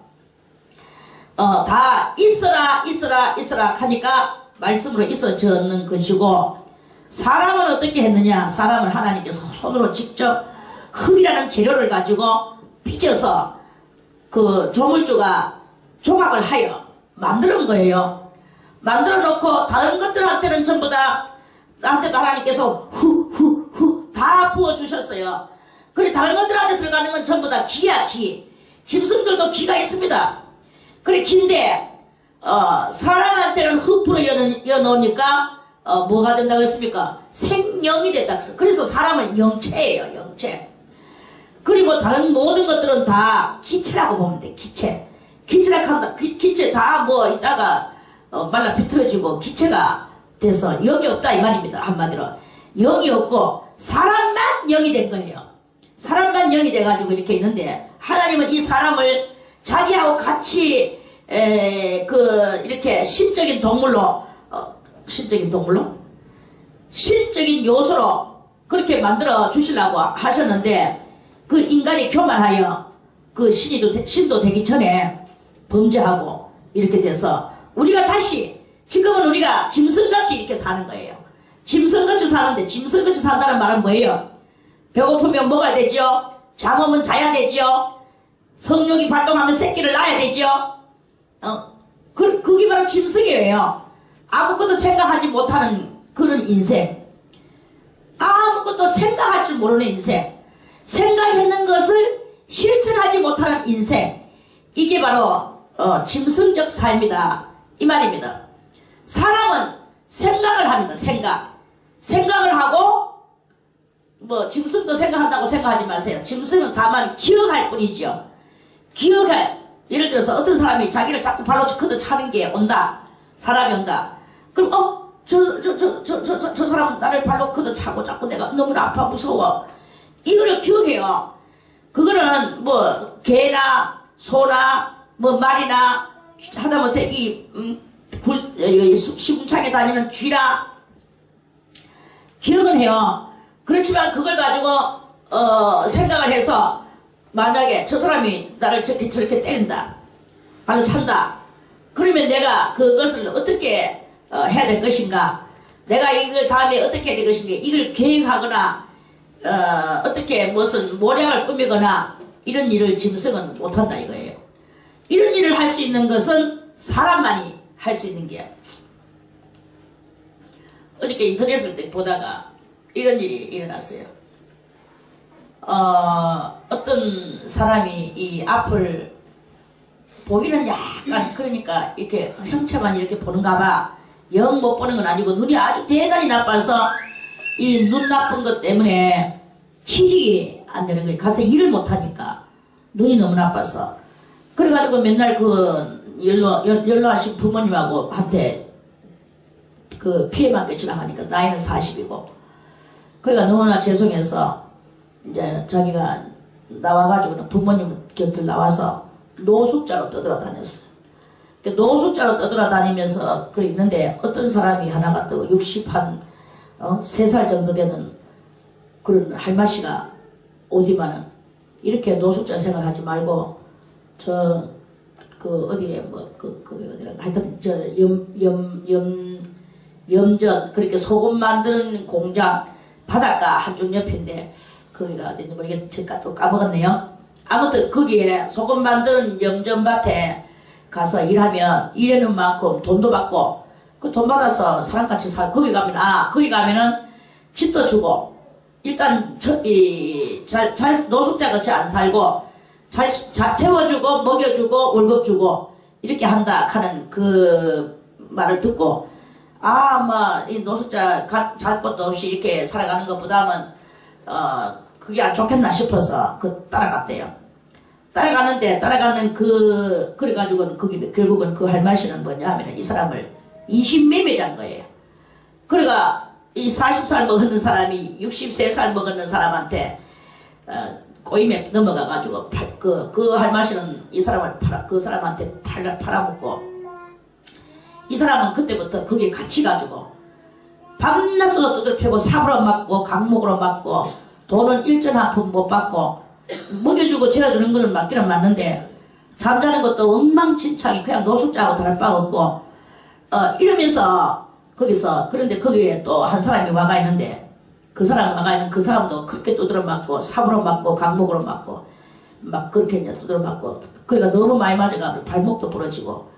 다 있어라 하니까 말씀으로 있어졌는 것이고 사람은 어떻게 했느냐? 사람은 하나님께서 손으로 직접 흙이라는 재료를 가지고 빚어서 그 조물주가 조각을 하여 만드는 거예요. 만들어 놓고 다른 것들한테는 전부 다 나한테도 하나님께서 후 다 부어주셨어요. 그리고 다른 것들한테 들어가는 건 전부 다 기야, 기. 짐승들도 기가 있습니다. 그래, 긴데 사람한테는 흙으로 이어놓으니까 뭐가 된다고 했습니까? 생명이 된다고 했어요. 그래서 사람은 영체예요, 영체. 그리고 다른 모든 것들은 다 기체라고 보면 돼, 기체. 기체라고 한다. 기체 다 이따가 말라 비틀어지고 기체가 돼서 영이 없다 이 말입니다. 한마디로. 영이 없고 사람만 영이 된 거예요. 사람만 영이 돼가지고 이렇게 있는데 하나님은 이 사람을 자기하고 같이 이렇게 신적인 요소로 그렇게 만들어 주시려고 하셨는데 그 인간이 교만하여 그 신도 되기 전에 범죄하고 이렇게 돼서 우리가 다시 지금은 우리가 짐승같이 이렇게 사는 거예요. 짐승같이 사는데 짐승같이 산다는 말은 뭐예요? 배고프면 먹어야 되지요. 잠오면 자야 되지요. 성욕이 발동하면 새끼를 낳아야 되지요. 그게 바로 짐승이에요. 아무것도 생각하지 못하는 그런 인생. 아무것도 생각할 줄 모르는 인생. 생각했는 것을 실천하지 못하는 인생. 이게 바로 짐승적 삶이다 이 말입니다. 사람은 생각을 합니다. 생각을 하고 짐승도 생각한다고 생각하지 마세요. 짐승은 다만 기억할 뿐이죠. 예를 들어서 어떤 사람이 자기를 자꾸 발로 크듯 차는 게 온다. 사람이 온다. 그럼 저 사람은 나를 발로 크듯 차고 자꾸 내가 너무나 아파 무서워. 이거를 기억해요. 그거는 개나 소나 말이나 하다못해 시궁창에 다니는 쥐라 기억은 해요. 그렇지만 그걸 가지고 생각을 해서 만약에 저 사람이 나를 저렇게 때린다, 발로 찬다, 그러면 내가 그것을 어떻게 해야 될 것인가, 내가 이걸 다음에 어떻게 해야 될 것인가, 이걸 계획하거나 어떻게 무슨 모략을 꾸미거나 이런 일을 짐승은 못한다 이거예요. 이런 일을 할 수 있는 것은 사람만이 할 수 있는 게. 어저께 인터넷을 보다가 이런 일이 일어났어요. 어떤 사람이 이 앞을 보기는 약간 그러니까 이렇게 형체만 이렇게 보는가 봐. 영 못 보는 건 아니고 눈이 아주 대단히 나빠서 이 눈 나쁜 것 때문에 취직이 안 되는 거예요. 가서 일을 못 하니까 눈이 너무 나빠서. 그래가지고 맨날 연로하신 부모님하고 한테 피해만 끼치려고 하니까 나이는 40이고 그러니까 너무나 죄송해서 이제 자기가 나와가지고는 부모님 곁을 나와서 노숙자로 떠돌아다녔어요. 노숙자로 떠돌아다니면서 있는데 어떤 사람이 하나가 또 3살 정도 되는 그런 할머니가 오지만은 이렇게 노숙자 생활하지 말고 어디에 어디라 하여튼 염전 그렇게 소금 만드는 공장 바닷가 한쪽 옆인데 거기가 어딘지 모르겠는데 제가 또 까먹었네요. 아무튼 거기에 소금 만드는 염전밭에 가서 일하면 일하는 만큼 돈도 받고 그 돈 받아서 사람같이 살고 거기 가면은 집도 주고 일단 노숙자 같이 안 살고 잘 채워주고 먹여주고 월급 주고 이렇게 한다 하는 그 말을 듣고 이 노숙자 잘 것도 없이 이렇게 살아가는 것보다는 그게 좋겠나 싶어서 따라갔대요. 따라가는 그래가지고 거기 결국은 그 할머니는 뭐냐 하면은 이 사람을 인신매매자인 거예요. 그러니까 이 40살 먹었는 사람이 63살 먹었는 사람한테 꼬임에 넘어가가지고 그 할머니는 이 사람을 그 사람한테 팔아먹고 이 사람은 그때부터 거기에 갇혀가지고 밤낮으로 두들펴고 삽으로 맞고 강목으로 맞고 돈은 일전 한 푼 못 받고 먹여주고 재워주는 거는 맞기는 맞는데 잠자는 것도 엉망진창이 그냥 노숙자하고 다를 바 없고 이러면서 거기서 그런데 거기에 또 한 사람이 와가 있는데 그 사람도 그렇게 두드려 맞고 삽으로 맞고 강목으로 맞고 막 그렇게 두드려 맞고 그러니까 너무 많이 맞아가지고 발목도 부러지고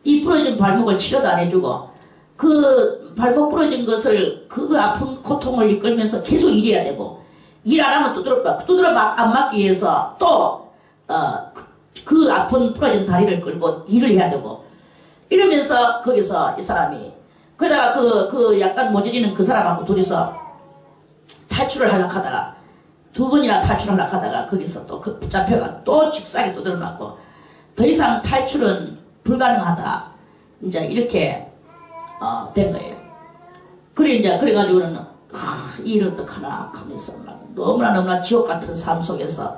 이 부러진 발목을 치료도 안 해주고 그 발목 부러진 것을 그 아픈 고통을 이끌면서 계속 일해야 되고 일 안 하면 두드려 안 맞기 위해서 또 그 아픈 부러진 다리를 끌고 일을 해야 되고 이러면서 거기서 이 사람이 그러다가 그 약간 모질이는 그 사람하고 둘이서 탈출을 하려고 하다가 두 번이나 탈출을 하려고 하다가 거기서 또 붙잡혀가 또 직사게 두드려 맞고 더 이상 탈출은 불가능하다 이제 이렇게 된 거예요. 그래가지고는 이 일을 어떡하나 하면서 막 너무나 지옥 같은 삶 속에서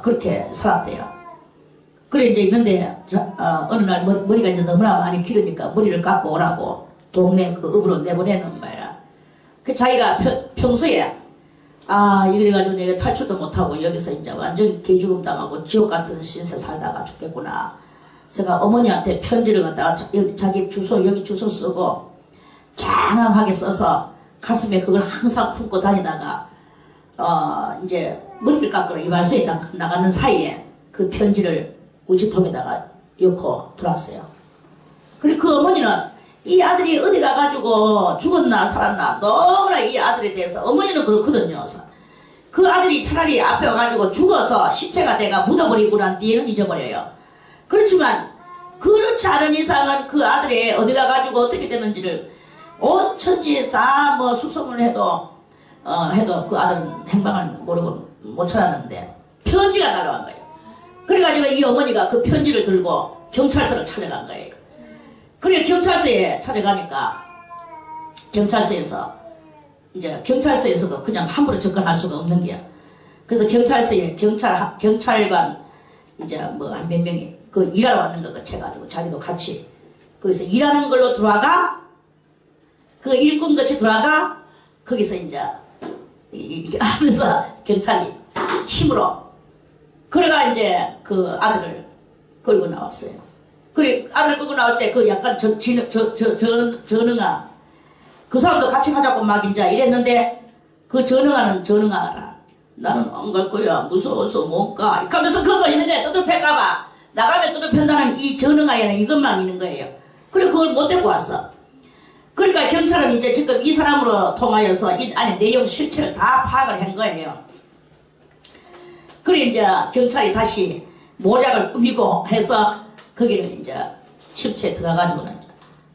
그렇게 살았대요. 그래 이제 있는데 어느 날 머리가 이제 너무나 많이 길으니까 머리를 깎고 오라고 동네 그 읍으로 내보내는 거야. 그 자기가 평소에 이래가지고 내가 탈출도 못하고 여기서 이제 완전 개죽음 당하고 지옥 같은 신세 살다가 죽겠구나. 제가 어머니한테 편지를 갖다가 자기 주소 여기 주소 쓰고 장황하게 써서 가슴에 그걸 항상 품고 다니다가 이제 머리를 깎으러 이발소에 잠깐 나가는 사이에 그 편지를 우체통에다가 넣고 들어왔어요. 그리고 그 어머니는 이 아들이 어디 가가지고 죽었나 살았나 너무나 이 아들에 대해서 어머니는 그렇거든요. 그 아들이 차라리 앞에 와가지고 죽어서 시체가 돼가 묻어버리고 난 뒤에는 잊어버려요. 그렇지만 그렇지 않은 이상은 그 아들이 어디 가가지고 어떻게 되는지를 온 천지에 다 수소문을 해도 그 아들은 행방을 모르고 못 찾았는데 편지가 날아간 거예요. 그래가지고 이 어머니가 그 편지를 들고 경찰서를 찾아간 거예요. 그래 경찰서에 찾아가니까 경찰서에서도 그냥 함부로 접근할 수가 없는 게야. 그래서 경찰서에 경찰관 이제 한 몇 명이 그 일하러 왔는 거 같아가지고 자기도 같이 거기서 일하는 걸로 들어와가 그 일꾼 같이 들어와가 거기서 이제 이렇게 하면서 경찰이 힘으로 그래가 이제 그 아들을 끌고 나왔어요. 그래 아들 끌고 나올 때 그 약간 전응아 그 사람도 같이 가자고 막 이제 이랬는데 그 전응아라 나는 안 갈 거야 무서워서 못 가 이러면서 그거 있는데 두들펴까봐 나가면 두들편다는 이 전응아에는 이것만 있는 거예요. 그래 그걸 못 데리고 왔어. 그러니까 경찰은 이제 지금 이 사람으로 통하여서 이 안에 내용 실체를 다 파악을 한 거예요. 그래 이제 경찰이 다시 모략을 꾸미고 해서 거기를 이제 침체에 들어가가지고는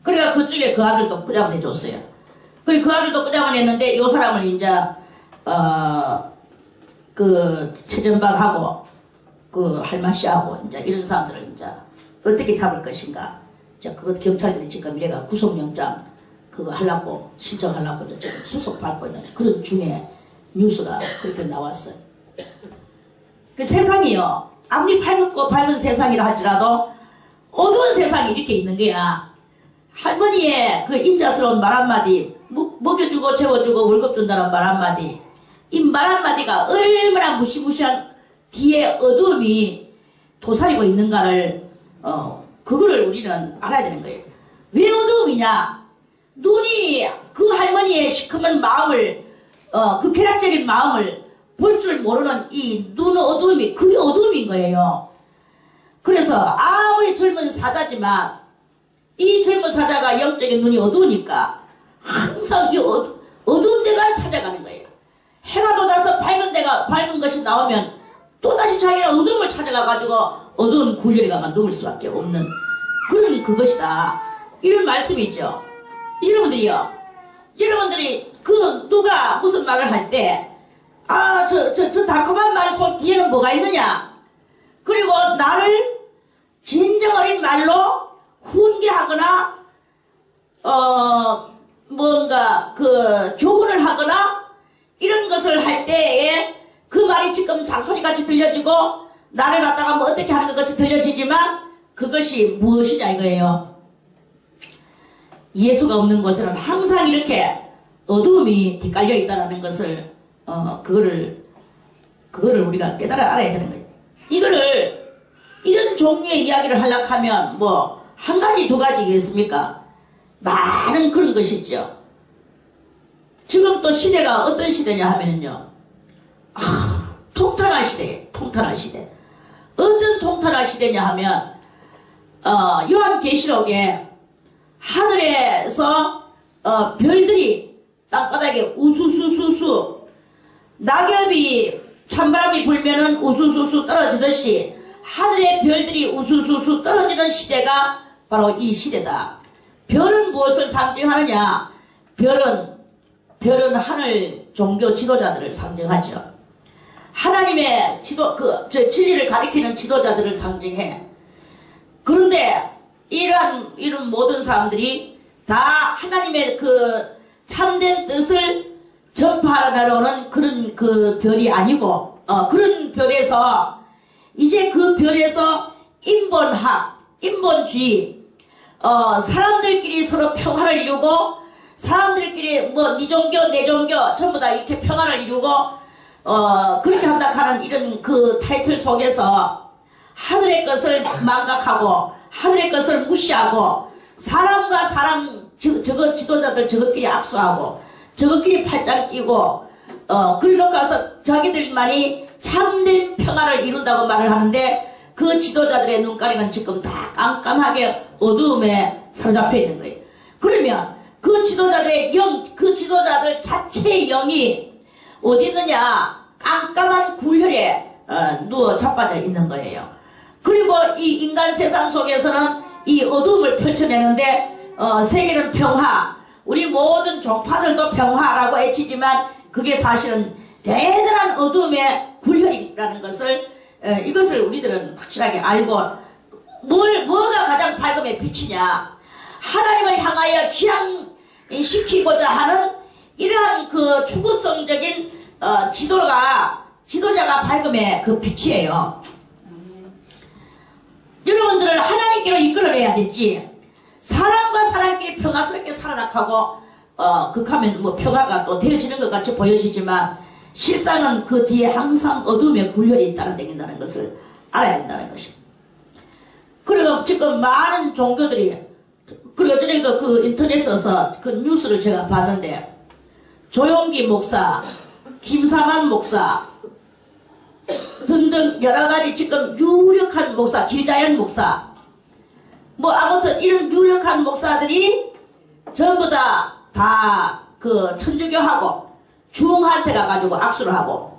그러니까 그쪽에 그 아들도 끄잡아내줬어요. 그래 그 아들도 끄잡아냈는데 요 사람을 이제 그 최전박하고 그 할마씨하고 이제 이런 사람들을 이제 어떻게 잡을 것인가 이제 그것 경찰들이 지금 이래가 구속영장 그거 하려고 신청하려고 지금 수속 받고 있는 그런 중에 뉴스가 그렇게 나왔어요. 그 세상이요 아무리 밝은 세상이라 할지라도 어두운 세상이 이렇게 있는 거야. 할머니의 그 인자스러운 말 한마디 먹여주고 재워주고 월급 준다는 말 한마디 이 말 한마디가 얼마나 무시무시한 뒤에 어두움이 도사리고 있는가를 그거를 우리는 알아야 되는 거예요. 왜 어두움이냐? 눈이 그 할머니의 시커먼 마음을 그 쾌락적인 마음을 볼 줄 모르는 이 눈 어두움이 그게 어두움인 거예요. 그래서 아무리 젊은 사자지만 이 젊은 사자가 영적인 눈이 어두우니까 항상 이 어두운 데만 찾아가는 거예요. 해가 돋아서 밝은 것이 나오면 또다시 자기는 어두움을 찾아가가지고 어두운 굴열에 가만 누울 수밖에 없는 그런 그것이다. 이런 말씀이죠. 여러분들이 누가 무슨 말을 할 때 저 달콤한 말 속 뒤에는 뭐가 있느냐? 그리고 나를 진정 어린 말로 훈계하거나 뭔가 조언을 하거나 이런 것을 할 때에 그 말이 지금 잔소리같이 들려지고 나를 갖다가 뭐 어떻게 하는 것 같이 들려지지만 그것이 무엇이냐 이거예요. 예수가 없는 곳에는 항상 이렇게 어두움이 뒷깔려 있다는 것을 그거를 우리가 깨달아 알아야 되는 거예요. 이런 종류의 이야기를 하려고 하면 뭐 한 가지 두 가지겠습니까? 많은 그런 것이죠. 지금 또 시대가 어떤 시대냐 하면은요. 통탄한 시대. 어떤 통탄한 시대냐 하면 요한계시록에 하늘에서 별들이 땅바닥에 우수수수수 낙엽이 찬바람이 불면은 우수수수 떨어지듯이 하늘의 별들이 우수수수 떨어지는 시대가 바로 이 시대다. 별은 무엇을 상징하느냐? 별은 하늘 종교 지도자들을 상징하죠. 하나님의 진리를 가리키는 지도자들을 상징해. 그런데 이런 모든 사람들이 다 하나님의 참된 뜻을 전파하러 날아오는 그런 별이 아니고, 그런 별에서, 이제 그 별에서 인본주의, 사람들끼리 서로 평화를 이루고, 사람들끼리 뭐, 네 종교, 내 종교, 전부 다 이렇게 평화를 이루고, 그렇게 한다 하는 이런 타이틀 속에서 하늘의 것을 망각하고, 하늘의 것을 무시하고, 사람과 사람, 지도자들 저것끼리 악수하고, 저것끼리 팔짱 끼고 그러고 가서 자기들만이 참된 평화를 이룬다고 말을 하는데 그 지도자들의 눈가리는 지금 다 깜깜하게 어두움에 사로잡혀 있는 거예요. 그러면 그 지도자들 자체의 영이 어디 있느냐? 깜깜한 굴혈에 누워 자빠져 있는 거예요. 그리고 이 인간 세상 속에서는 이 어두움을 펼쳐내는데 세계는 평화, 우리 모든 종파들도 평화라고 외치지만 그게 사실은 대단한 어둠의 굴혈이라는 것을 이것을 우리들은 확실하게 알고 뭐가 가장 밝음의 빛이냐? 하나님을 향하여 지향시키고자 하는 이러한 추구성적인 지도자가 밝음의 빛이에요. 여러분들을 하나님께로 이끌어내야 되지. 사람과 사람끼리 평화스럽게 살아나가고 극하면 뭐 평화가 또 되어지는 것 같이 보여지지만 실상은 그 뒤에 항상 어둠의 굴혈이 따라다닌다는 것을 알아야 된다는 것입니다. 그리고 지금 많은 종교들이 그리고 전에도 인터넷에서 뉴스를 제가 봤는데 조용기 목사, 김사만 목사 등등 여러가지 지금 유력한 목사, 길자연 목사 뭐 아무튼 이런 유력한 목사들이 전부 다 천주교하고 중한테 가가지고 악수를 하고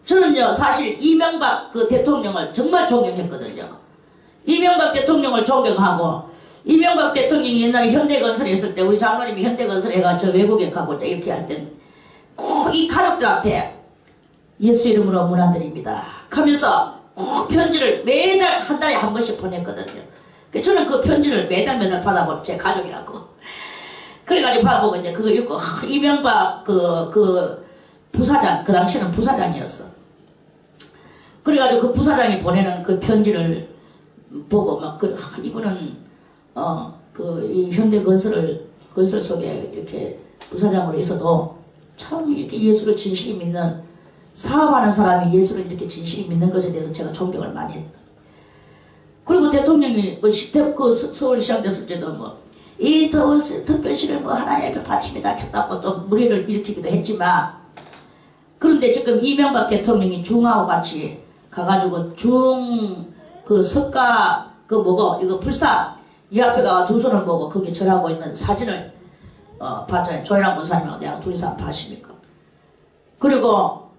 저는요 사실 이명박 대통령을 정말 존경했거든요. 이명박 대통령을 존경하고 이명박 대통령이 옛날에 현대건설에 있을 때 우리 장로님이 현대건설 해가지고 외국에 가고 이렇게 할 땐 꼭 이 가족들한테 예수 이름으로 문안드립니다 하면서 꼭 편지를 매달 한 달에 한 번씩 보냈거든요. 저는 그 편지를 매달 받아보고 제 가족이라고 그래가지고 받아보고 이제 그거 읽고 이명박 부사장 그 당시에는 부사장이었어. 그래가지고 그 부사장이 보내는 그 편지를 보고 막 이분은 이 건설 속에 이렇게 부사장으로 있어도 참 이렇게 예수를 진실히 믿는 사업하는 사람이 예수를 이렇게 진실히 믿는 것에 대해서 제가 존경을 많이 했다. 그리고 대통령이 서울시장 됐을 때도 이 더운 특별시를 하나님 앞에 바칩니다 켰다고 또 무리를 일으키기도 했지만 그런데 지금 이명박 대통령이 중하고 같이 가가지고 그 석가 그 뭐고 이거 불상 이 앞에 가가 두 손을 모고 거기 절하고 있는 사진을 봤잖아요. 조혜랑 목사님하고 내가 둘이서 봤습니까? 그리고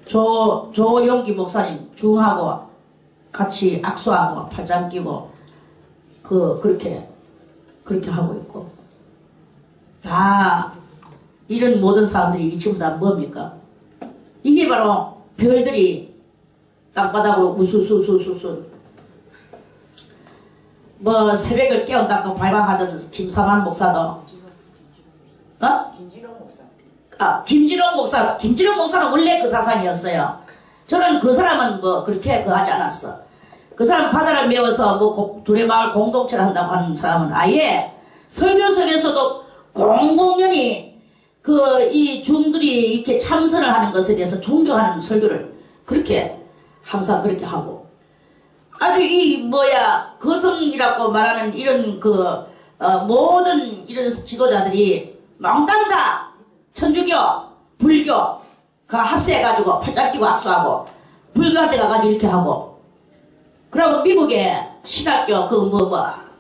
조용기 목사님 중하고 같이 악수하고 팔짱 끼고 그렇게 하고 있고 다 이런 모든 사람들이 지금 다 뭡니까? 이게 바로 별들이 땅바닥으로 우수수수수수 뭐 새벽을 깨운다고 발광하던 김사만 목사도 김진호 목사는 원래 그 사상이었어요. 저는 그 사람은 뭐 그렇게 하지 않았어. 그 사람 바다를 메워서 뭐 두레마을 공동체를 한다고 하는 사람은 아예 설교석에서도 공공연히 이 중들이 이렇게 참선을 하는 것에 대해서 존경하는 설교를 그렇게 항상 그렇게 하고 아주 거성이라고 말하는 이런 모든 이런 지도자들이 몽땅 다 천주교, 불교 합세해가지고 팔짱 끼고 악수하고 불교한테 가가지고 이렇게 하고 그리고 미국의 신학교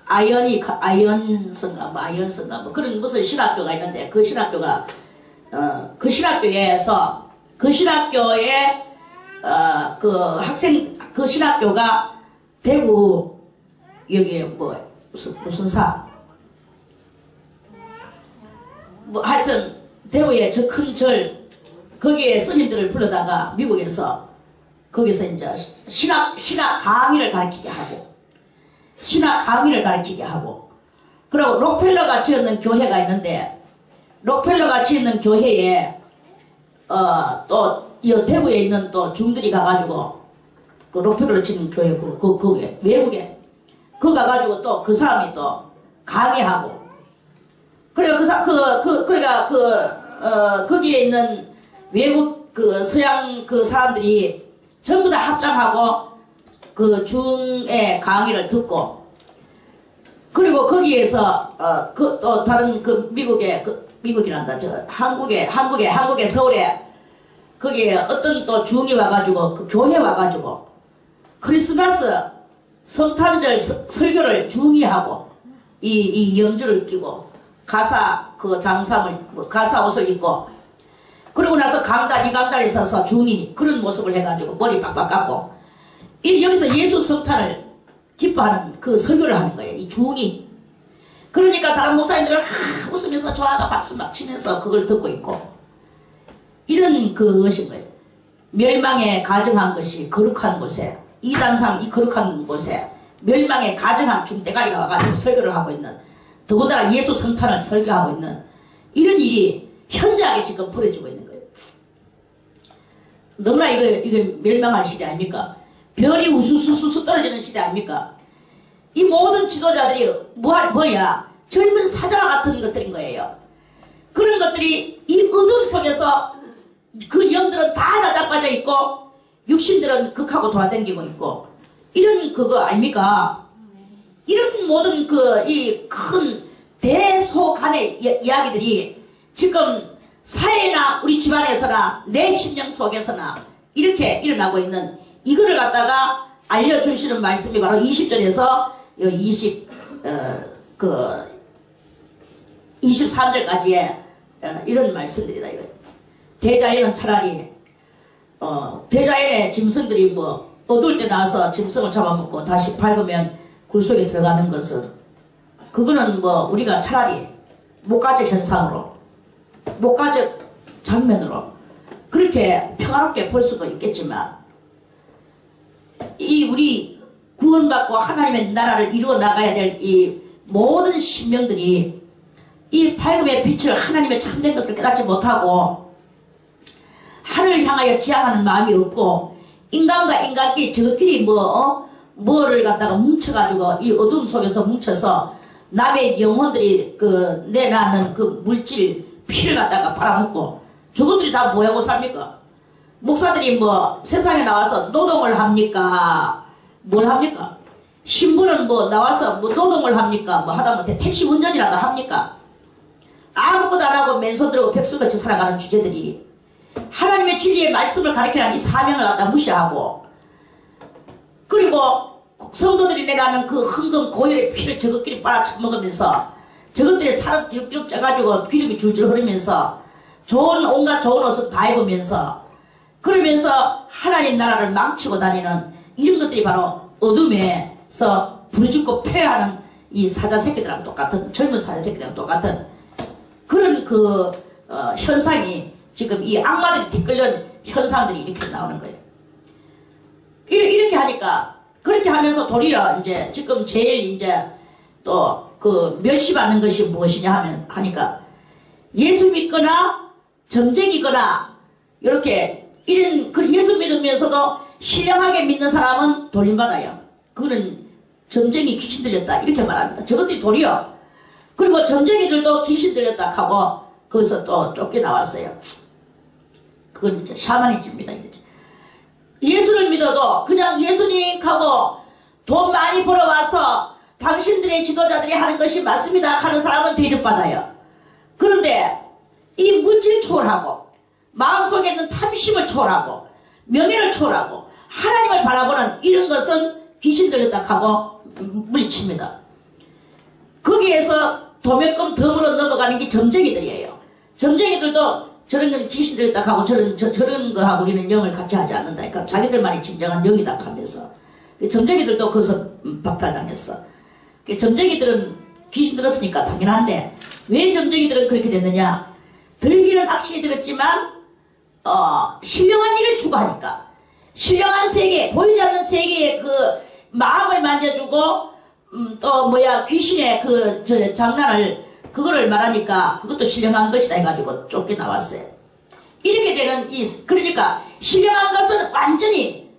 아이언선가 그런 무슨 신학교가 있는데 그 신학교가 그 신학교에서 그 신학교의 그 신학교가 대구 여기에 무슨 하여튼 대구에 저 큰 절 거기에 스님들을 불러다가 미국에서 거기서 이제 신학 강의를 가르치게 하고 그리고 록펠러가 지었는 교회가 있는데 록펠러가 지었는 교회에 또 대구에 있는 또 중들이 가가지고 그 록펠러를 지은 교회 거기에 외국에 그 가가지고 또 그 사람이 또 강의하고 그리고 거기에 있는 외국 서양 사람들이 전부 다 합장하고 중의 강의를 듣고 그리고 거기에서 또 다른 미국이란다 한국의 서울에 거기에 어떤 또 중이 와가지고 교회 와가지고 크리스마스 성탄절 설교를 중이 하고 이 연주를 끼고 가사 장삼을 가사 옷을 입고 그러고 나서 이 강단에 서서 중이 그런 모습을 해가지고 머리 빡빡 깎고 여기서 예수 성탄을 기뻐하는 설교를 하는 거예요. 이 중이. 그러니까 다른 목사님들은 웃으면서 좋아가 박수 막 치면서 그걸 듣고 있고 이런 것인 거예요. 멸망에 가정한 것이 거룩한 곳에 이단상 이 거룩한 곳에 멸망에 가정한 중대가리가 와가지고 설교를 하고 있는 더군다나 예수 성탄을 설교하고 있는 이런 일이 현저하게 지금 벌어지고 있는 거예요. 너무나 이거 멸망할 시대 아닙니까? 별이 우수수수수 떨어지는 시대 아닙니까? 이 모든 지도자들이 뭐야? 젊은 사자와 같은 것들인 거예요. 그런 것들이 이 어둠 속에서 그 영들은 다 나자빠져 있고 육신들은 극하고 돌아다니고 있고 이런 그거 아닙니까? 이런 모든 이 큰 대소간의 이야기들이 지금 사회나 우리 집안에서나 내 심령 속에서나 이렇게 일어나고 있는 이거를 갖다가 알려주시는 말씀이 바로 20절에서 23절까지의 이런 말씀들이다 이거예요. 대자연은 차라리 대자연의 짐승들이 어두울 때 나와서 짐승을 잡아먹고 다시 밝으면 굴 속에 들어가는 것은 그거는 우리가 차라리 목가적 현상으로 목가적 장면으로 그렇게 평화롭게 볼 수도 있겠지만 우리 구원받고 하나님의 나라를 이루어 나가야 될 이 모든 신명들이 이 밝음의 빛을 하나님의 참된 것을 깨닫지 못하고 하늘을 향하여 지향하는 마음이 없고 인간과 인간끼리 저끼리 뭐를 갖다가 뭉쳐가지고 이 어둠 속에서 뭉쳐서 남의 영혼들이 내낳는 물질 피를 갖다가 팔아먹고 저것들이 다 뭐하고 삽니까? 목사들이 세상에 나와서 노동을 합니까? 뭘 합니까? 신부는 나와서 노동을 합니까? 하다못해 택시 운전이라도 합니까? 아무것도 안 하고 맨손 들고 백수같이 살아가는 주제들이 하나님의 진리의 말씀을 가르치는 이 사명을 갖다 무시하고 그리고 성도들이 내라는 그 흥금 고열의 피를 저것끼리 빨아쳐먹으면서 저것들이 살을 뒤룩뒤룩 쪄가지고 기름이 줄줄 흐르면서 온갖 좋은 옷을 다 입으면서 그러면서 하나님 나라를 망치고 다니는 이런 것들이 바로 어둠에서 부르짖고 패하는 이 사자 새끼들하고 똑같은 젊은 사자 새끼들하고 똑같은 그런 현상이 지금 이 악마들이 뒤끌는 현상들이 이렇게 나오는 거예요. 이렇게 하니까 그렇게 하면서 도리어 이제 지금 제일 이제 또 멸시받는 것이 무엇이냐 하니까 예수 믿거나 점쟁이거나 이렇게 이런 예수 믿으면서도 신령하게 믿는 사람은 돌림받아요. 그거는 점쟁이 귀신 들렸다 이렇게 말합니다. 저것들이 도리어. 그리고 점쟁이들도 귀신 들렸다 하고 거기서 또 쫓겨나왔어요. 그건 이제 샤머니즘입니다. 예수를 믿어도 그냥 예수님 하고 돈 많이 벌어와서 당신들의 지도자들이 하는 것이 맞습니다 하는 사람은 대접받아요. 그런데 이 물질 초월하고 마음속에 있는 탐심을 초월하고 명예를 초월하고 하나님을 바라보는 이런 것은 귀신 들렸다 하고 물리칩니다. 거기에서 도매금 덤으로 넘어가는 게 점쟁이들이에요. 점쟁이들도 저런 거는 귀신 들렸다 하고 저런 거하고 우리는 영을 같이 하지 않는다. 그러니까 자기들만이 진정한 영이다 하면서 점쟁이들도 거기서 박탈당했어. 점쟁이들은 귀신 들었으니까 당연한데 왜 점쟁이들은 그렇게 됐느냐? 들기는 악신이 들었지만 신령한 일을 추구하니까 신령한 세계, 보이지 않는 세계의 그 마음을 만져주고 또 귀신의 장난을 그거를 말하니까 그것도 신령한 것이다 해가지고 쫓겨나왔어요. 이렇게 되는 그러니까 신령한 것은 완전히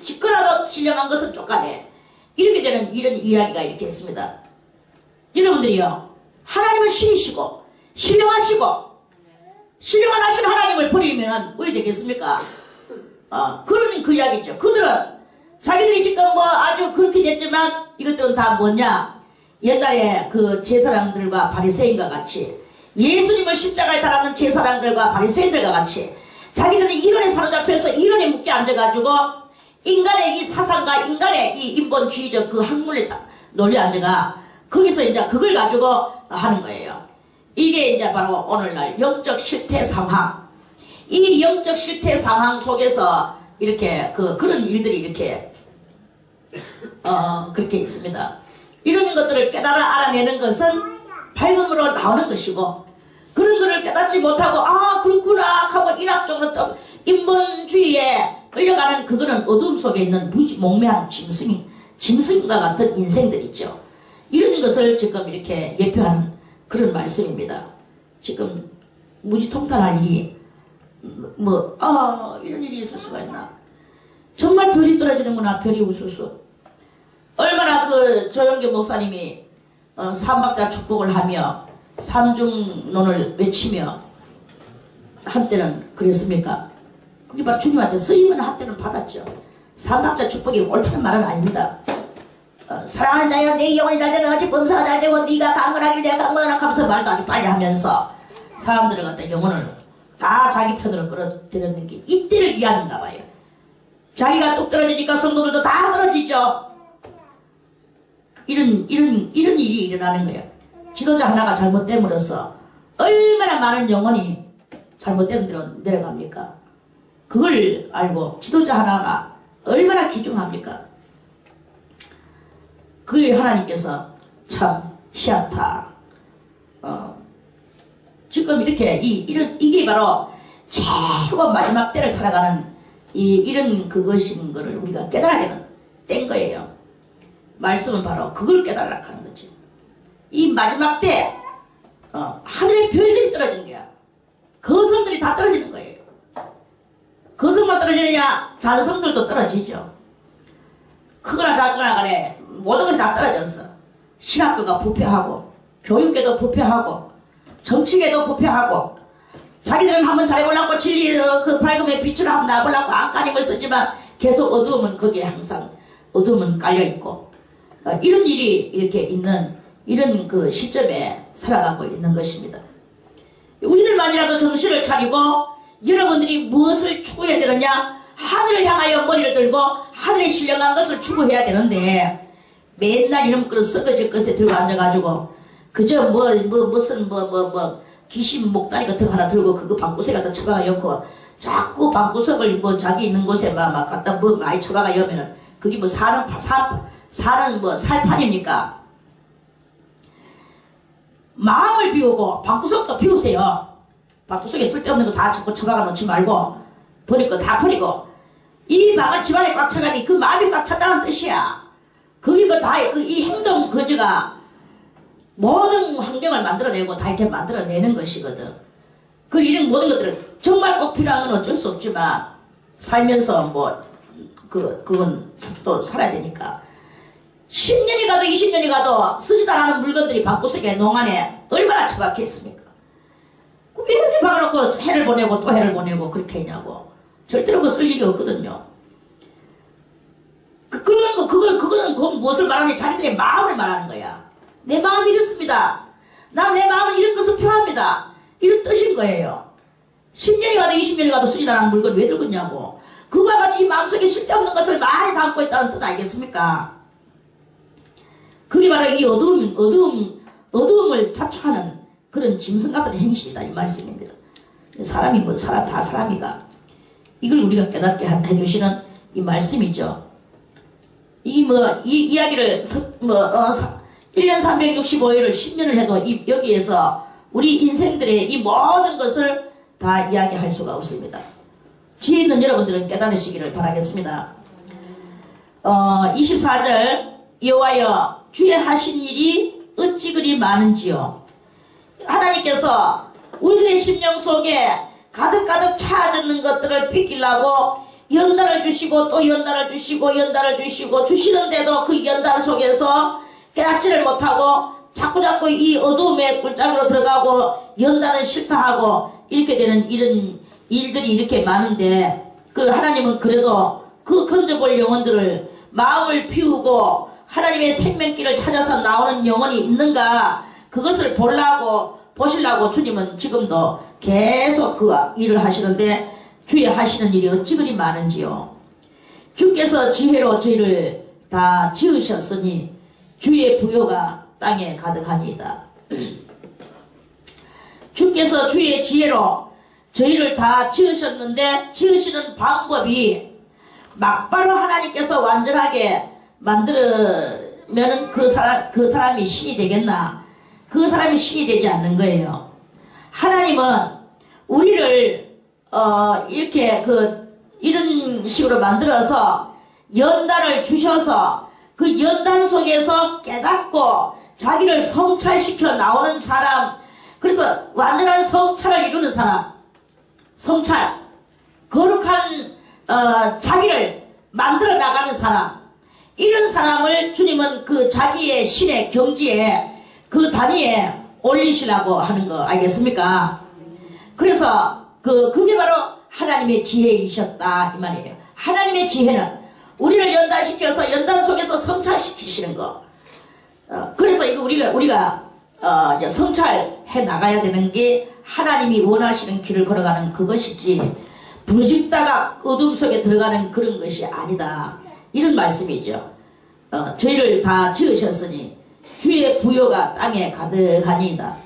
짓거라도 신령한 것은 쫓아내. 이렇게 되는 이런 이야기가 이렇게 있습니다. 여러분들이요, 하나님은 신이시고 신령하시고 신령하신 하나님을 버리면 왜 되겠습니까? 그런 그 이야기죠. 그들은 자기들이 지금 아주 그렇게 됐지만 이것들은 다 뭐냐? 옛날에 그 제사장들과 바리새인과 같이 예수님을 십자가에 달아는 제사장들과 바리새인들과 같이 자기들은 이론에 사로잡혀서 이론에 묶여 앉아가지고 인간의 이 사상과 인간의 이 인본주의적 그 학문에 놀려 앉아가 거기서 이제 그걸 가지고 하는 거예요. 이게 이제 바로 오늘날 영적 실태 상황. 이 영적 실태 상황 속에서 이렇게 그런 일들이 이렇게 그렇게 있습니다. 이런 것들을 알아내는 것은 밝음으로 나오는 것이고 그런 것을 깨닫지 못하고 그렇구나 하고 인학적으로 또 인본주의에 끌려가는 그거는 어둠 속에 있는 몽매한 짐승과 같은 인생들이죠. 이런 것을 지금 이렇게 예표하는 그런 말씀입니다. 지금 무지통탄한 일이 이런 일이 있을 수가 있나. 정말 별이 떨어지는구나. 별이 우수수. 얼마나 조영교 목사님이 삼박자 축복을 하며 삼중론을 외치며 한때는 그랬습니까? 그게 바로 주님한테 쓰임은 한때는 받았죠. 삼박자 축복이 옳다는 말은 아닙니다. 사랑하는 자여 내 영혼이 잘되면 어찌 범사가 잘되고 네가 강건하길 내가 강건하라 하면서 말도 아주 빨리 하면서 사람들을 갖다 영혼을 다 자기 편으로 끌어들이는 게 이때를 위함인가 봐요. 자기가 뚝 떨어지니까 성도들도 다 떨어지죠. 이런 일이 일어나는 거예요. 지도자 하나가 잘못됨으로써 얼마나 많은 영혼이 잘못된 대로 내려갑니까? 그걸 알고 지도자 하나가 얼마나 귀중합니까? 그걸 하나님께서 참 희한하다. 지금 이렇게 이게 바로 최고 마지막 때를 살아가는 이런 그것인 거를 우리가 깨달아야 되는 때인 거예요. 말씀은 바로 그걸 깨달으라 하는 거지. 이 마지막 때 하늘의 별들이 떨어지는 거야. 거성들이 다 떨어지는 거예요. 거성만 떨어지느냐 잔성들도 떨어지죠. 크거나 작거나 간에 모든 것이 다 떨어졌어. 신학교가 부패하고 교육계도 부패하고 정치계도 부패하고 자기들은 한번 잘해보려고 진리의 그 밝음의 빛을 한번 나보려고 안간힘을 쓰지만 계속 어두움은 거기에 항상 어두움은 깔려있고 이런 일이 이렇게 있는 이런 그 시점에 살아가고 있는 것입니다. 우리들만이라도 정신을 차리고 여러분들이 무엇을 추구해야 되느냐? 하늘을 향하여 머리를 들고 하늘에 신령한 것을 추구해야 되는데 맨날 이런 그런 썩어질 것에 들고 앉아가지고 그저 무슨 귀신 목다리 같은 거 하나 들고 그거 방구석에 갖다 처박아 엮고 자꾸 방구석을 자기 있는 곳에 막 갖다 많이 처박아 엮으면은 그게 사는 살판입니까? 마음을 비우고 방구석도 비우세요. 방구석에 쓸데없는 거 다 자꾸 처박아 놓지 말고 버릴 거 다 버리고 이 방을 집안에 꽉 차가니 그 마음이 꽉 찼다는 뜻이야. 그게 이 행동 거지가 모든 환경을 만들어내고 다 이렇게 만들어내는 것이거든. 이런 모든 것들을 정말 꼭 필요한 건 어쩔 수 없지만 살면서 그건 또 살아야 되니까 10년이 가도 20년이 가도 쓰지도 않은 물건들이 방구석에 농안에 얼마나 처박혀 있습니까? 왜 이렇게 박아놓고 해를 보내고 또 해를 보내고 그렇게 했냐고. 절대로 쓸 일이 없거든요. 그거는 무엇을 말하니 자기들의 마음을 말하는 거야. 내 마음이 이렇습니다. 난 내 마음은 이런 것을 표합니다. 이런 뜻인 거예요. 10년이 가도 20년이 가도 쓰지 않은 물건 왜 들고 있냐고. 그와 같이 이 마음속에 쓸데없는 것을 많이 담고 있다는 뜻 아니겠습니까? 그게 바로 이 어두움을 자초하는 그런 짐승 같은 행실이다 이 말씀입니다. 사람이 다 사람이가 이걸 우리가 깨닫게 해주시는 이 말씀이죠. 이 이야기를 1년 365일을 10년을 해도 여기에서 우리 인생들의 이 모든 것을 다 이야기할 수가 없습니다. 지혜 있는 여러분들은 깨달으시기를 바라겠습니다. 24절 여호와여 주의 하신 일이 어찌 그리 많은지요. 하나님께서 우리들의 심령 속에 가득가득 차아졌는 것들을 비키려고 연단을 주시고 또 연단을 주시고 연단을 주시고 주시는데도 그 연단 속에서 깨닫지를 못하고 자꾸자꾸 이 어두움의 꿀짝으로 들어가고 연단은 싫다 하고 이렇게 되는 이런 일들이 이렇게 많은데 하나님은 그래도 그 건져볼 영혼들을 마음을 피우고 하나님의 생명길을 찾아서 나오는 영혼이 있는가 그것을 보시려고 주님은 지금도 계속 그 일을 하시는데 주의 하시는 일이 어찌 그리 많은지요. 주께서 지혜로 저희를 다 지으셨으니 주의 부요가 땅에 가득하니이다. 주께서 주의 지혜로 저희를 다 지으셨는데 지으시는 방법이 막바로 하나님께서 완전하게 만들면은 그 사람이 신이 되겠나? 그 사람이 신이 되지 않는 거예요. 하나님은 우리를 이렇게 이런 식으로 만들어서 연단을 주셔서 그 연단 속에서 깨닫고 자기를 성찰시켜 나오는 사람, 그래서 완전한 성찰을 이루는 사람, 성찰, 거룩한 자기를 만들어 나가는 사람, 이런 사람을 주님은 그 자기의 신의 경지에 그 단위에 올리시라고 하는 거 알겠습니까? 그래서 그게 바로 하나님의 지혜이셨다 이 말이에요. 하나님의 지혜는 우리를 연단시켜서 연단 속에서 성찰시키시는 거. 그래서 이거 우리가 이제 성찰해 나가야 되는 게 하나님이 원하시는 길을 걸어가는 그것이지 부르짖다가 어둠 속에 들어가는 그런 것이 아니다. 이런 말씀이죠. 저희를 다 지으셨으니 주의 부요가 땅에 가득하니이다.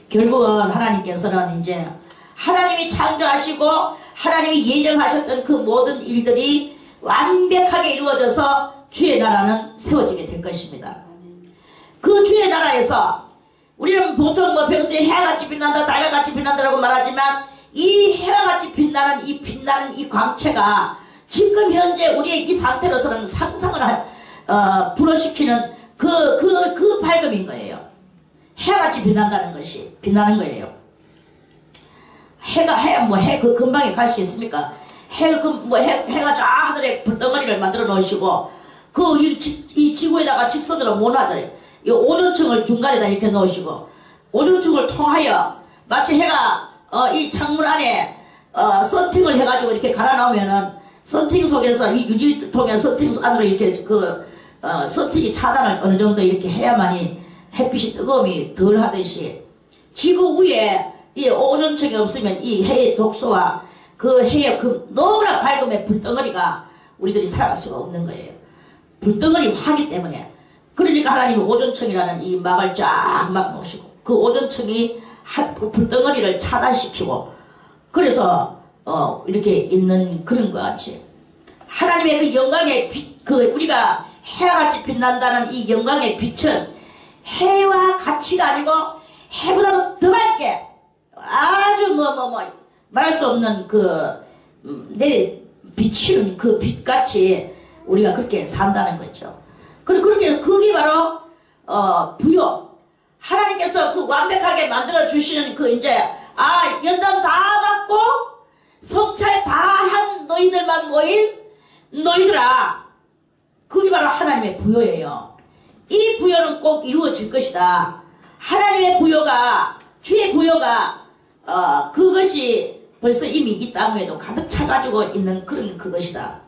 결국은 하나님께서는 이제 하나님이 창조하시고 하나님이 예정하셨던 그 모든 일들이 완벽하게 이루어져서 주의 나라는 세워지게 될 것입니다. 그 주의 나라에서 우리는 보통 평소에 해같이 빛난다 달걀같이 빛난다라고 말하지만 이 해와같이 빛나는 이 광채가 지금 현재 우리의 이 상태로서는 상상을 불어시키는 그 밝음인 거예요. 해같이 빛난다는 것이 빛나는 거예요. 해 금방에 갈 수 있습니까? 해가 저 하늘에 불덩어리를 만들어 놓으시고 이 지구에다가 직선으로 못 하잖아요. 이 오존층을 중간에다 이렇게 놓으시고 오존층을 통하여 마치 해가 이 창문 안에 썬팅을 해가지고 이렇게 갈아 넣으면은 썬팅 속에서 이 유리통에 썬팅 안으로 이렇게 썬팅이 차단을 어느 정도 이렇게 해야만이 햇빛이 뜨거움이 덜 하듯이 지구 위에 이 오존층이 없으면 이 해의 독소와 그 해에 그 너무나 밝음의 불덩어리가 우리들이 살아갈 수가 없는 거예요. 불덩어리 화기 때문에. 그러니까 하나님이 오존청이라는 이 막을 쫙 막 놓으시고 그 오존청이 그 불덩어리를 차단시키고 그래서 이렇게 있는 그런 것 같이 하나님의 그 영광의 빛, 그 우리가 해와같이 빛난다는 이 영광의 빛은 해와 같이가 아니고 해보다도 더 밝게 아주 말할 수 없는 내 비치는 그 빛같이 우리가 그렇게 산다는 거죠. 그렇게 그게 바로 부요. 하나님께서 그 완벽하게 만들어 주시는 그 이제 연단 다 받고 성찰 다 한 너희들만 모인 너희들아. 그게 바로 하나님의 부요예요. 이 부요는 꼭 이루어질 것이다. 하나님의 부요가 주의 부요가 그것이 벌써 이미 이 땅에도 가득 차가지고 있는 그런 그것이다.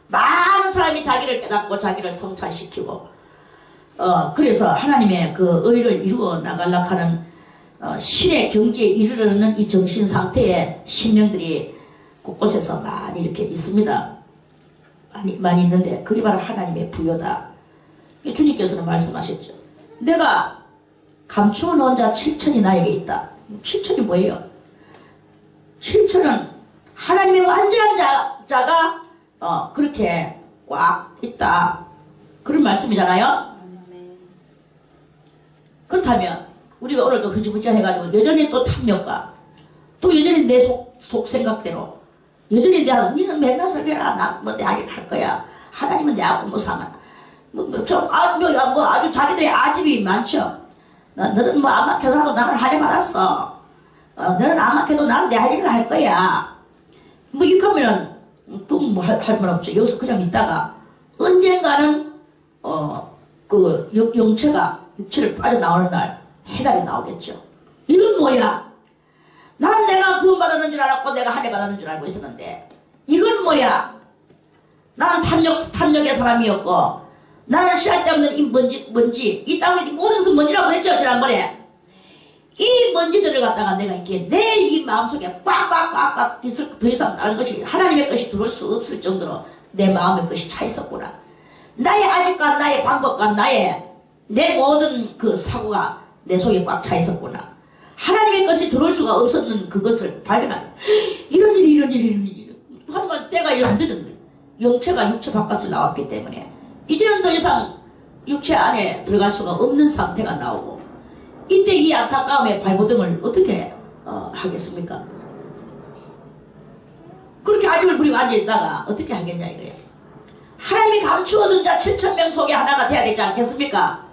많은 사람이 자기를 깨닫고 자기를 성찰시키고 그래서 하나님의 그 의를 이루어 나가려고 하는 신의 경지에 이르르는 이 정신 상태의 신령들이 곳곳에서 많이 이렇게 있습니다. 많이 있는데 그게 바로 하나님의 부요다. 주님께서는 말씀하셨죠. 내가 감추어 놓은 자 7천이 나에게 있다. 7천이 뭐예요? 7천은 하나님의 완전한 자가 그렇게 꽉 있다. 그런 말씀이잖아요. 그렇다면 우리가 오늘도 흐지부지 해가지고 여전히 또 탐욕과 또 여전히 내 속 생각대로 여전히 니는 맨날 설교라 내 하긴 할 거야. 하나님은 내하고 뭐 상관 아주 자기들의 아집이 많죠. 너는 안 막혀서 하도 나는 할례 받았어. 너는 안 막혀도 나는 내 할 일을 할 거야. 이렇게 하면은 또 뭐 할 말 없죠. 여기서 그냥 있다가 언젠가는 그 육체를 빠져나오는 날 해답이 나오겠죠. 이건 뭐야? 나는 내가 구원받았는 줄 알았고 내가 할례 받았는 줄 알고 있었는데 이건 뭐야? 나는 탐욕의 사람이었고 나는 쓸데없는 이 먼지 이 땅에 모든 것은 먼지라고 했죠 지난번에. 이 먼지들을 갖다가 내가 이렇게 내 이 마음속에 꽉꽉꽉꽉 있을 더 이상 다른 것이 하나님의 것이 들어올 수 없을 정도로 내 마음의 것이 차 있었구나. 나의 아집과 나의 방법과 내 모든 그 사고가 내 속에 꽉 차 있었구나. 하나님의 것이 들어올 수가 없었는 그것을 발견하게 이런 일이 하면 때가 이런 늦었네. 영체가 육체 바깥을 나왔기 때문에 이제는 더 이상 육체 안에 들어갈 수가 없는 상태가 나오고 이때 이 안타까움의 발버둥을 어떻게 하겠습니까? 그렇게 아집을 부리고 앉아있다가 어떻게 하겠냐 이거예요. 하나님이 감추어둔 자 7,000명 속에 하나가 돼야 되지 않겠습니까?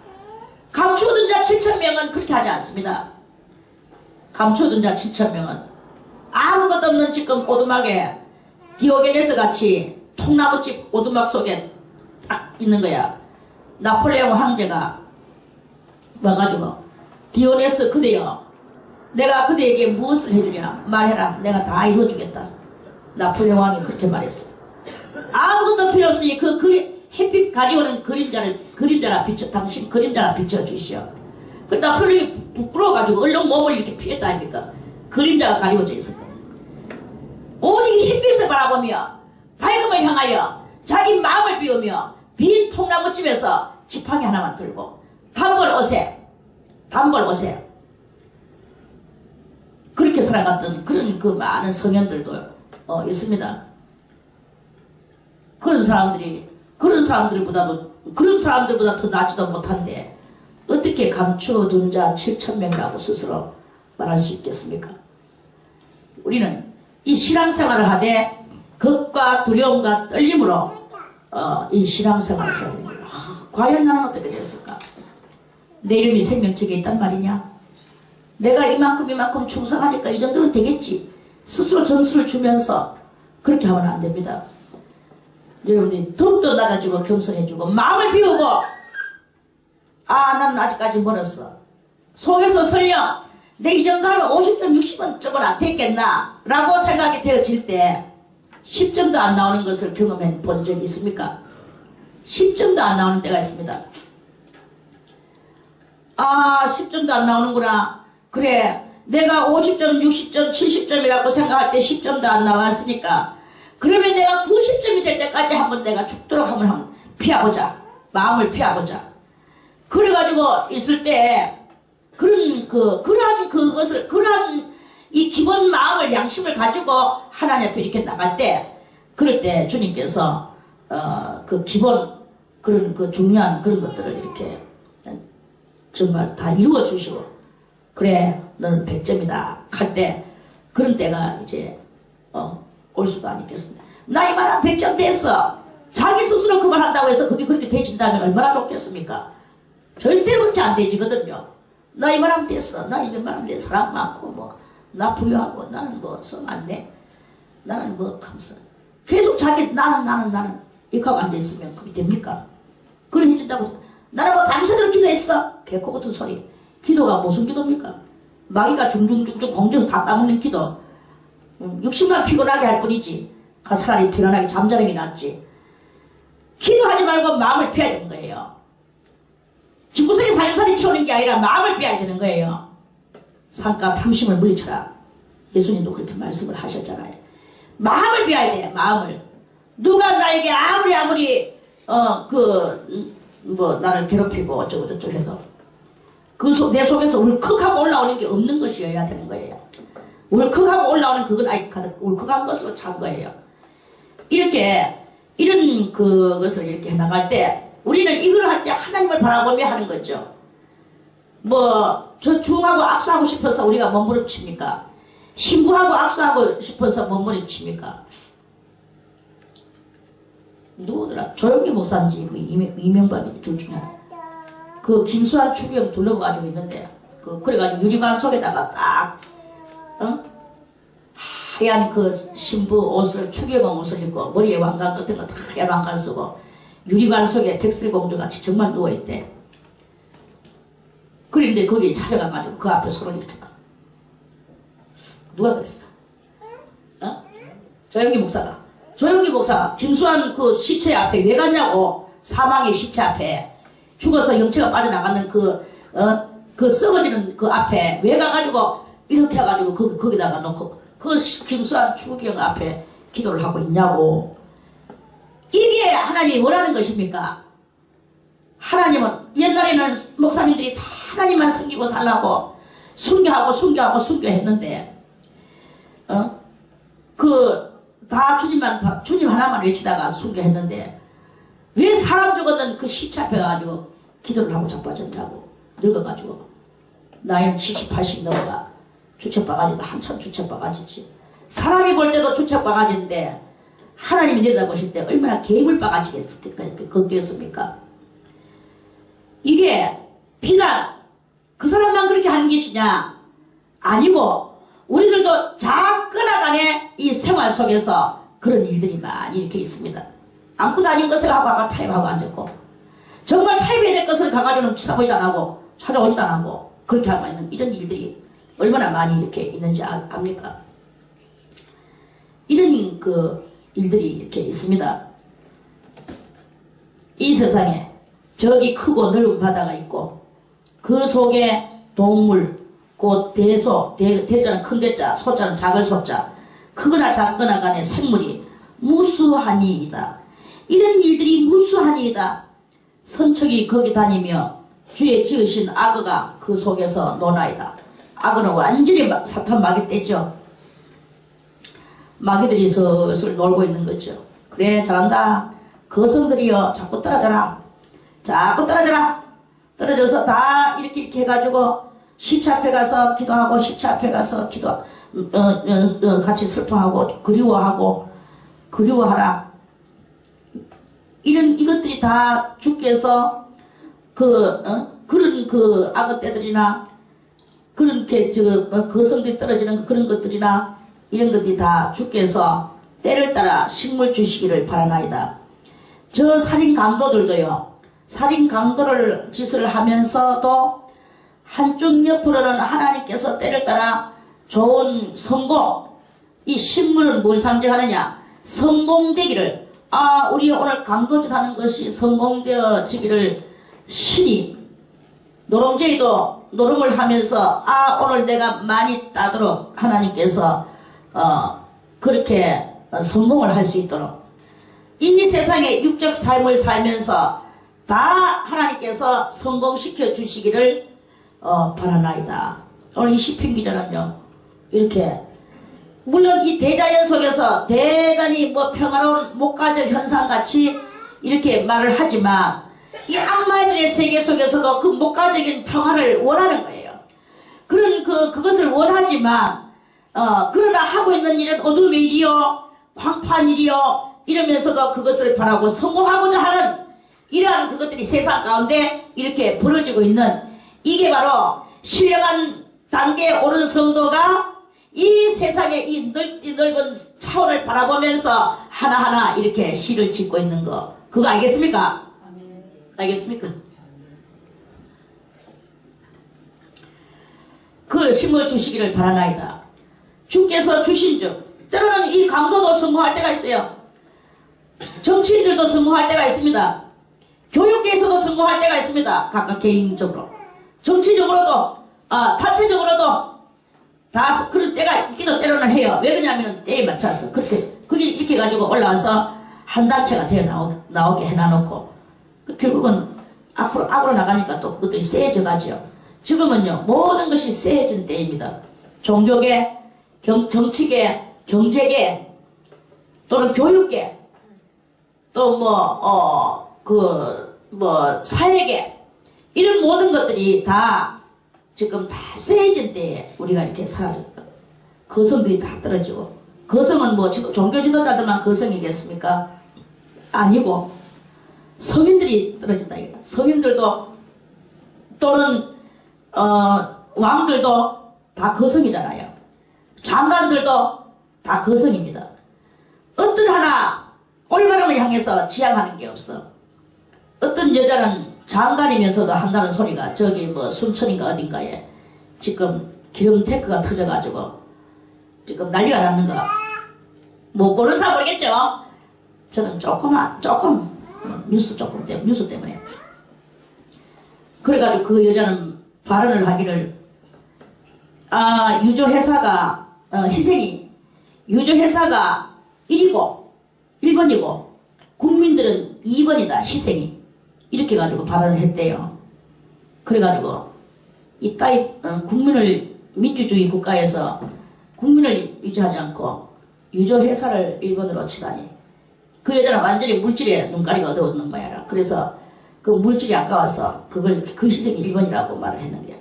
감추어둔 자 7,000명은 그렇게 하지 않습니다. 감추어둔 자 7,000명은 아무것도 없는 지금 오두막에 디오게네스 같이 통나무집 오두막 속에 딱 있는 거야. 나폴레옹 황제가 와가지고 디오네스 그대여 내가 그대에게 무엇을 해주랴 말해라 내가 다 이루어주겠다. 나폴레옹 왕이 그렇게 말했어. 아무것도 필요 없으니 그 햇빛 가리오는 그림자나 비춰 당신 그림자나 비춰주시오. 그 나폴레옹이 부끄러워가지고 얼른 몸을 이렇게 피했다 아닙니까? 그림자가 가리워져 있었거든. 오직 햇빛을 바라보며 밝음을 향하여 자기 마음을 비우며 빈 통나무집에서 지팡이 하나만 들고 단벌 옷에 그렇게 살아갔던 그런 그 많은 성현들도 있습니다. 그런 사람들보다 더 낫지도 못한데 어떻게 감추어둔 자 7,000명이라고 스스로 말할 수 있겠습니까? 우리는 이 신앙생활을 하되 겁과 두려움과 떨림으로 이 신앙생활을 해야 됩니다. 과연 나는 어떻게 됐을까? 내 이름이 생명책에 있단 말이냐? 내가 이만큼 충성하니까 이 정도는 되겠지. 스스로 점수를 주면서 그렇게 하면 안 됩니다. 여러분들이 더욱더 낮아지고 겸손해지고 마음을 비우고 나는 아직까지 멀었어. 속에서 설령 내 이 정도 하면 50점 60은 조금 안 됐겠나 라고 생각이 되어질 때 10점도 안 나오는 것을 경험해 본 적이 있습니까? 10점도 안 나오는 때가 있습니다. 10점도 안 나오는구나. 그래 내가 50점, 60점, 70점이라고 생각할 때 10점도 안 나왔으니까 그러면 내가 90점이 될 때까지 한번 내가 죽도록 한번 피해보자. 마음을 피해보자. 그래가지고 있을 때 그러한 이 기본 마음을 양심을 가지고 하나님 앞에 이렇게 나갈 때 그럴 때 주님께서 그 기본 그런 그 중요한 그런 것들을 이렇게 정말 다 이루어 주시고 그래 너는 100점이다 할 때 그런 때가 이제 올 수도 아니겠습니다. 나 이만한 100점 됐어. 자기 스스로 그만한다고 해서 그게 그렇게 되진다면 얼마나 좋겠습니까? 절대 그렇게 안 되지거든요. 나 이만하면 됐어. 나 이만하면 돼. 사람 많고 뭐 나 부유하고 나는 뭐 성 안 내. 나는 뭐 감사. 계속 자기 나는 이렇게 하고 앉아있으면 그게 됩니까? 그런 해준다고 나는 뭐 밤새도록 기도했어. 개코 같은 소리. 기도가 무슨 기도입니까? 마귀가 중중중중 공중에서 다 따먹는 기도. 60만 피곤하게 할 뿐이지. 차라리 편안하게 잠자는 게 낫지. 기도하지 말고 마음을 피해야 되는 거예요. 집구석에 살림살이 채우는 게 아니라 마음을 피해야 되는 거예요. 상가 탐심을 물리쳐라. 예수님도 그렇게 말씀을 하셨잖아요. 마음을 피해야 돼. 마음을. 누가 나에게 아무리 나를 괴롭히고 어쩌고저쩌고 해도 내 속에서 울컥하고 올라오는 게 없는 것이어야 되는 거예요. 울컥하고 올라오는 그건 울컥한 것으로 찬 거예요. 이런 그것을 이렇게 해나갈 때 우리는 이걸 할 때 하나님을 바라보며 하는 거죠. 저 중하고 악수하고 싶어서 우리가 몸부림칩니까? 신부하고 악수하고 싶어서 몸부림칩니까? 누구더라? 조영기 목사인지 이명박이 둘 중에 하나. 그 김수환 추기경 둘러가지고 있는데 그래가지고 유리관 속에다가 딱 하얀 그 신부 옷을 추기경 옷을 입고 머리에 왕관 같은 거 다 하얀 왕관 쓰고 유리관 속에 백설공주같이 정말 누워있대. 그런데 거기 찾아가가지고 그 앞에 손을 이렇게 봐. 누가 그랬어? 조영기 목사가 김수환 그 시체 앞에 왜 갔냐고. 사망의 시체 앞에 죽어서 영체가 빠져나가는 그 썩어지는 그 앞에 왜 가가지고 이렇게 해가지고 거기다가 놓고 그 김수환 추기경 앞에 기도를 하고 있냐고. 이게 하나님이 원하는 것입니까? 하나님은 옛날에는 목사님들이 다 하나님만 섬기고 살라고 순교했는데 다 주님 하나만 외치다가 순교했는데 왜 사람 죽었는 그 시체 앞에 가지고 기도를 하고 자빠졌냐고. 늙어가지고 나이는 70, 80 넘어가 주책바가지도 한참 주책바가지지. 사람이 볼 때도 주책바가지인데 하나님이 내려다보실 때 얼마나 개물바가지겠습니까? 이게 비단 그 사람만 그렇게 하는 것이냐? 아니고 우리들도 작거나 간에 이 생활 속에서 그런 일들이 많이 이렇게 있습니다. 아무것도 아닌 것을 하고 타협하고 앉았고 정말 타협해야 될 것을 가가지고는 찾아보지도 안 하고 찾아오지도 안 하고 그렇게 하고 있는 이런 일들이 얼마나 많이 이렇게 있는지 압니까? 이런 일들이 이렇게 있습니다. 이 세상에 저기 크고 넓은 바다가 있고 그 속에 동물 곧 대자는 큰 대자, 소자는 작을 소자, 크거나 작거나 간에 생물이 무수하니이다. 이런 일들이 무수하니이다. 선척이 거기 다니며 주의 지으신 악어가 그 속에서 노나이다. 악어는 완전히 사탄 마귀 떼죠. 마귀들이 슬슬 놀고 있는 거죠. 그래 잘한다. 거성들이여 자꾸 떨어져라. 자꾸 떨어져라. 떨어져서 다 이렇게 해가지고 시체 앞에 가서 기도하고 시체 앞에 가서 같이 슬퍼하고 그리워하라. 이것들이 다 주께서 그런 악어 떼들이나 그런 거성들이 떨어지는 그런 것들이나 이런 것들이 다 주께서 때를 따라 식물 주시기를 바라나이다. 저 살인 강도들도요. 살인 강도를 짓을 하면서도 한쪽 옆으로는 하나님께서 때를 따라 좋은 성공, 이 식물은 뭘 상징하느냐? 성공되기를, 우리 오늘 강도짓 하는 것이 성공되어지기를 신이, 노롱제이도 노름을 하면서 오늘 내가 많이 따도록 하나님께서 그렇게 성공을 할 수 있도록 이 세상의 육적 삶을 살면서 다 하나님께서 성공시켜 주시기를 바라나이다. 오늘 이 시편 기자는요 이렇게 물론 이 대자연 속에서 대단히 평화로운 목가적 현상같이 이렇게 말을 하지만 이 악마들의 세계 속에서도 그 목가적인 평화를 원하는 거예요. 그것을 원하지만 그러나 하고 있는 일은 어둠의 일이요 광파한 일이요 이러면서도 그것을 바라고 성공하고자 하는 이러한 그것들이 세상 가운데 이렇게 벌어지고 있는 이게 바로 신령한 단계에 오른 성도가 이 세상의 이 넓은 차원을 바라보면서 하나하나 이렇게 시를 짓고 있는 거 그거 알겠습니까? 알겠습니까? 그 심을 주시기를 바라나이다. 주께서 주신 줄 때로는 이 강도도 성공할 때가 있어요. 정치인들도 성공할 때가 있습니다. 교육계에서도 성공할 때가 있습니다. 각각 개인적으로 정치적으로도 단체적으로도 다 그런 때가 있기도 때로는 해요. 왜 그러냐면 때에 맞춰서 그렇게 이렇게 가지고 올라와서 한 단체가 되어 나오게 해놔놓고 결국은 앞으로 나가니까 또 그것들이 세져 가죠. 지금은요 모든 것이 세진 때입니다. 종교계, 정치계, 경제계 또는 교육계 또 사회계 이런 모든 것들이 다 지금 다 세진 때에 우리가 이렇게 사라졌다. 거성들이 다 떨어지고 거성은 지금 종교 지도자들만 거성이겠습니까? 아니고 성인들이 떨어진다. 성인들도 또는 왕들도 다 거성이잖아요. 장관들도 다 거성입니다. 어떤 하나 올바름을 향해서 지향하는 게 없어. 어떤 여자는 장관이면서도 한다는 소리가 저기 순천인가 어딘가에 지금 기름 테크가 터져가지고 지금 난리가 났는가. 모르는 사람 모르겠죠? 저는 조금 뉴스 때문에 그래가지고 그 여자는 발언을 하기를 유조회사가 희생이 유조회사가 1번이고 국민들은 2번이다 희생이 이렇게 가지고 발언을 했대요. 그래가지고 이따위 국민을 민주주의 국가에서 국민을 유지하지 않고 유조회사를 1번으로 치다니 그 여자는 완전히 물질에 눈가리가 어두웠는 거야. 그래서 그 물질이 아까워서 그 희생이 1번이라고 말을 했는 거야.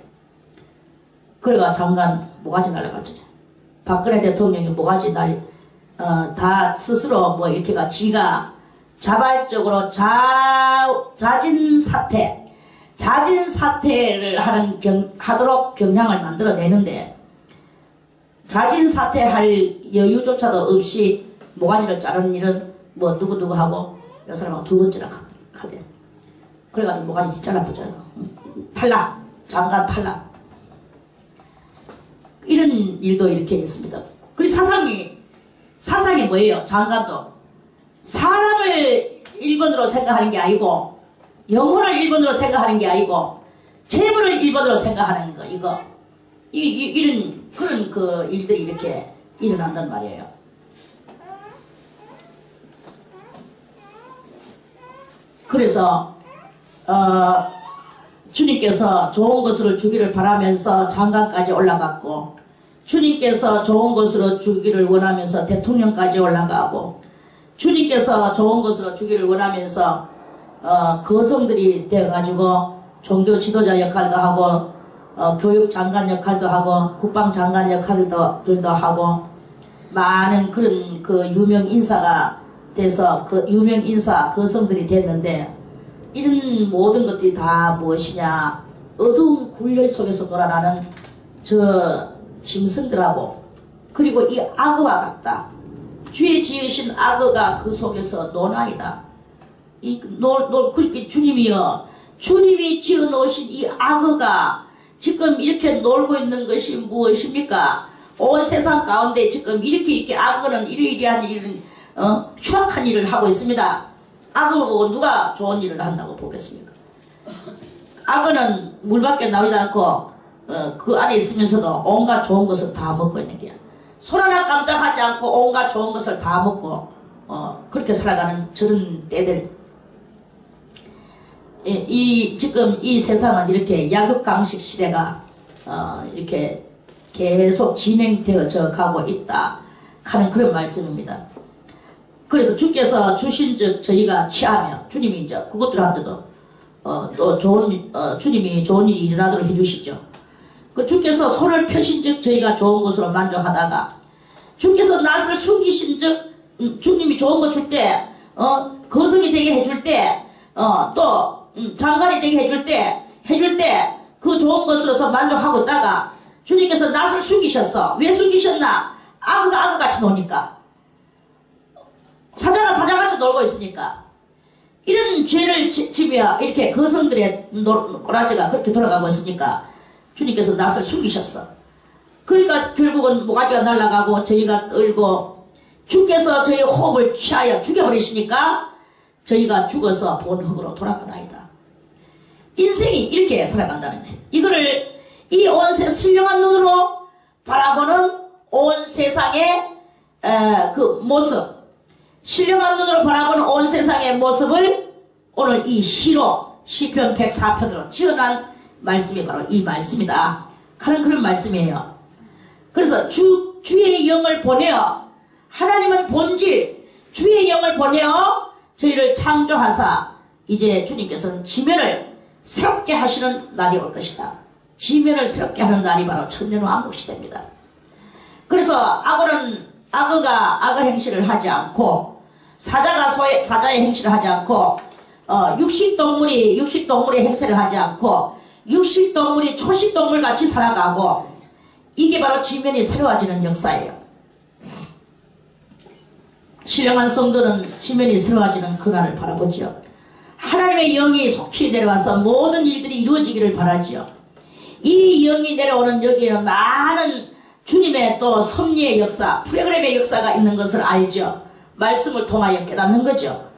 그래가 장관 모가지 날라갔죠. 박근혜 대통령이 모가지 다 스스로 이렇게가 지가 자발적으로 자진 사퇴를 하도록 경향을 만들어내는데 자진 사퇴할 여유조차도 없이 모가지를 자르는 일은 누구하고 여 사람하고 두 번째나 가대. 그래가지고 모가지 잘라보잖아. 탈락. 장관 탈락. 이런 일도 이렇게 있습니다. 그리고 사상이 뭐예요? 장관도 사람을 1번으로 생각하는 게 아니고 영혼을 1번으로 생각하는 게 아니고 재물을 1번으로 생각하는 거 이런 그런 일들이 이렇게 일어난단 말이에요. 그래서 주님께서 좋은 것으로 주기를 바라면서 장관까지 올라갔고 주님께서 좋은 것으로 주기를 원하면서 대통령까지 올라가고 주님께서 좋은 것으로 주기를 원하면서 거성들이 되어가지고 종교 지도자 역할도 하고 교육장관 역할도 하고 국방장관 역할들도 하고 많은 그런 유명 인사가 돼서 유명 인사 거성들이 됐는데 이런 모든 것들이 다 무엇이냐 어두운 굴열 속에서 놀아나는 저 짐승들하고 그리고 이 악어와 같다. 주의 지으신 악어가 그 속에서 노나이다. 그렇게 주님이 지어놓으신 이 악어가 지금 이렇게 놀고 있는 것이 무엇입니까? 온 세상 가운데 지금 이렇게 악어는 이러이러한 일은 추악한 일을 하고 있습니다. 악어를 보고 누가 좋은 일을 한다고 보겠습니까? 악어는 물밖에 나오지 않고 그 안에 있으면서도 온갖 좋은 것을 다 먹고 있는 게야. 손 하나 깜짝하지 않고 온갖 좋은 것을 다 먹고 그렇게 살아가는 저런 때들. 지금 이 세상은 이렇게 약육강식 시대가 이렇게 계속 진행되어져 가고 있다 하는 그런 말씀입니다. 그래서 주께서 주신 즉 저희가 취하며 주님이 이제 그것들한테도 또 주님이 좋은 일이 일어나도록 해주시죠. 그 주께서 손을 펴신 즉 저희가 좋은 것으로 만족하다가 주께서 낯을 숨기신 즉 주님이 좋은 거 줄 때 거성이 되게 해줄 때 또 장관이 되게 해줄 때 그 좋은 것으로서 만족하고 있다가 주님께서 낯을 숨기셨어. 왜 숨기셨나? 악어가 악어같이 노니까, 사자가 사자같이 놀고 있으니까. 이런 죄를 지며 이렇게 거성들의 꼬라지가 그렇게 돌아가고 있으니까 주님께서 낯을 숨기셨어. 그러니까 결국은 모가지가 날아가고 저희가 떨고 주께서 저희 호흡을 취하여 죽여버리시니까 저희가 죽어서 본흙으로 돌아가나이다. 인생이 이렇게 살아간다는 거예요. 이거를 이 온 신령한 눈으로 바라보는 온 세상의 그 모습, 신령한 눈으로 바라보는 온 세상의 모습을 오늘 이 시로 시편 104편으로 지어난 말씀이 바로 이 말씀이다 하는 그런 말씀이에요. 그래서 주의 영을 보내어, 하나님은 본질 주의 영을 보내어 저희를 창조하사 이제 주님께서는 지면을 새롭게 하시는 날이 올 것이다. 지면을 새롭게 하는 날이 바로 천년왕국시대입니다. 그래서 악어가 악어 행실을 하지 않고 사자가 사자의 행실을 하지 않고 육식동물이 육식동물의 행세를 하지 않고 육식동물이 초식동물 같이 살아가고, 이게 바로 지면이 새로워지는 역사예요. 신령한 성도는 지면이 새로워지는 그날을 바라보지요. 하나님의 영이 속히 내려와서 모든 일들이 이루어지기를 바라지요. 이 영이 내려오는 여기에는 많은 주님의 또 섭리의 역사, 프로그램의 역사가 있는 것을 알죠. 말씀을 통하여 깨닫는 거죠.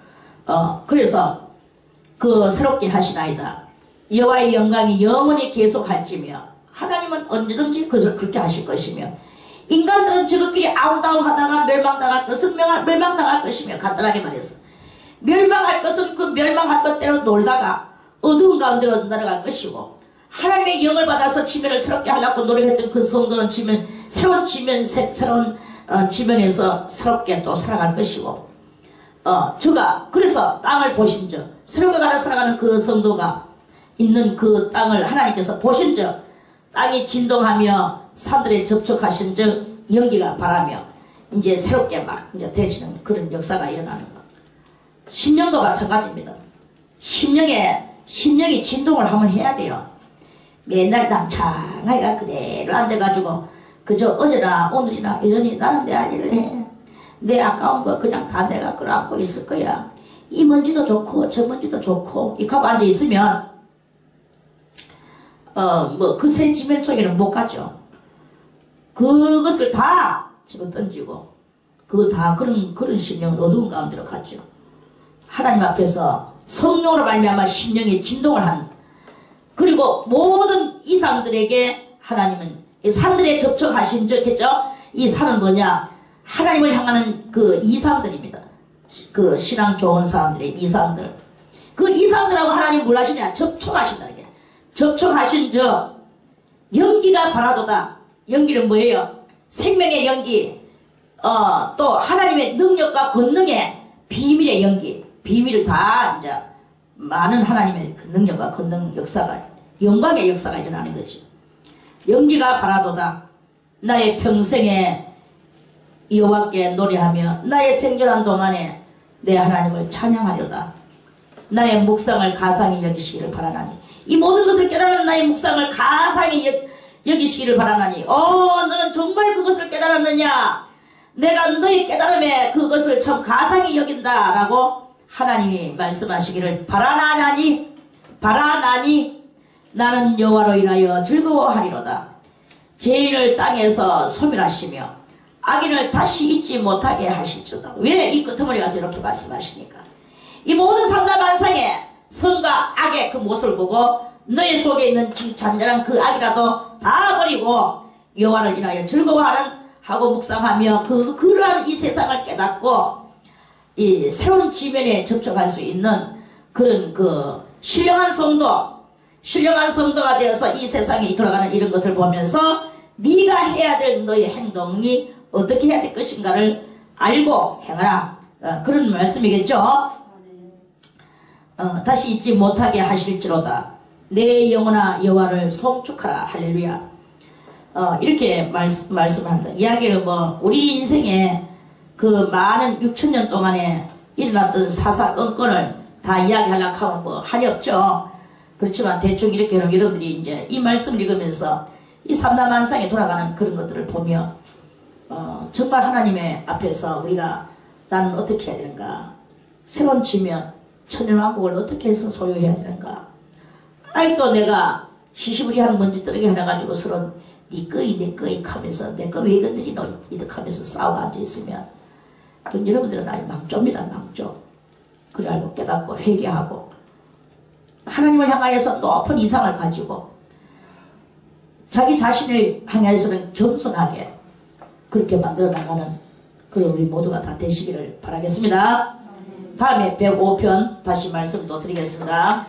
그래서 새롭게 하시나이다. 여호와의 영광이 영원히 계속할지며, 하나님은 언제든지 그것을 그렇게 하실 것이며, 인간들은 저것끼리 아웅다웅하다가 멸망당할 것은 멸망당할 것이며, 간단하게 말해서 멸망할 것은 그 멸망할 것대로 놀다가 어두운 가운데로 날아갈 것이고, 하나님의 영을 받아서 지면을 새롭게 하려고 노력했던 그 성도는 새로운 지면에서 새롭게 또 살아갈 것이고, 그래서 땅을 보신 적, 새롭게 살아가는 그 성도가 있는 그 땅을 하나님께서 보신 적, 땅이 진동하며 산들에 접촉하신 적, 연기가 바라며 이제 새롭게 막 이제 되시는 그런 역사가 일어나는 것. 심령도 마찬가지입니다. 심령이 진동을 한번 해야 돼요. 맨날 남창하게 그대로 앉아가지고 그저 어제나 오늘이나 이러니 나는 내 할 일을 해. 내 아까운 거 그냥 다 내가 끌어안고 있을 거야. 이 먼지도 좋고 저 먼지도 좋고 이렇게 하고 앉아있으면 그 새 지면 속에는 못 가죠. 그것을 다 집어 던지고 그런 심령은 어두운 가운데로 가죠. 하나님 앞에서 성령으로 말미암아 심령이 진동을 하는, 그리고 모든 이상들에게 하나님은 산들에 접촉하신 적 했죠. 이 산은 뭐냐? 하나님을 향하는 그 이상들입니다. 그 신앙 좋은 사람들의 이상들. 그 이상들하고 하나님 뭘 하시냐? 접촉하신다는 게. 접촉하신 저 연기가 바라도다. 연기는 뭐예요? 생명의 연기, 또 하나님의 능력과 권능의 비밀의 연기. 비밀을 다 이제 많은 하나님의 그 능력과 권능 역사가, 영광의 역사가 일어나는 거지. 연기가 바라도다. 나의 평생에 여호와께 노래하며 나의 생존한 동안에 내 하나님을 찬양하려다. 나의 묵상을 가상히 여기시기를 바라나니, 이 모든 것을 깨달은 나의 묵상을 가상히 여기시기를 바라나니, 너는 정말 그것을 깨달았느냐? 내가 너의 깨달음에 그것을 참 가상히 여긴다 라고 하나님이 말씀하시기를 바라나니 나는 여호와로 인하여 즐거워하리로다. 죄인을 땅에서 소멸하시며 악인을 다시 잊지 못하게 하실지어다. 왜 이 끄트머리 가서 이렇게 말씀하십니까? 이 모든 상가만상의 선과 악의 그 모습을 보고 너희 속에 있는 잔잔한 그 악이라도 다 버리고 여호와를 인하여 즐거워하는 하고 묵상하며 그러한 이 세상을 깨닫고 이 새로운 지면에 접촉할 수 있는 그런 그 신령한 성도가 되어서 이 세상에 돌아가는 이런 것을 보면서 네가 해야 될 너의 행동이 어떻게 해야 될 것인가를 알고 행하라. 그런 말씀이겠죠. 다시 잊지 못하게 하실지로다. 내 영혼아 여호와를 송축하라. 할렐루야. 이렇게 말씀합니다. 이야기를 우리 인생에 그 많은 6천년 동안에 일어났던 사사건건을 다 이야기하려고 하면 한이 없죠. 그렇지만 대충 이렇게 여러분들이 이제 이 말씀을 읽으면서 이 삼라만상에 돌아가는 그런 것들을 보며 정말 하나님의 앞에서 우리가 나는 어떻게 해야 되는가, 새로운 지면 천년왕국을 어떻게 해서 소유해야 되는가, 아직도 내가 시시부리한 먼지떨어기 해놔가지고 서로 네 거이 내 거이 하면서 내 거 왜 건드리노 이득하면서 싸우고 앉아있으면 그건 여러분들은 아주 망조입니다. 망조. 그래 알고 깨닫고 회개하고 하나님을 향하여서 높은 이상을 가지고 자기 자신을 향하여서는 겸손하게 그렇게 만들어 나가는 그런 우리 모두가 다 되시기를 바라겠습니다. 다음에 105편 다시 말씀 또 드리겠습니다.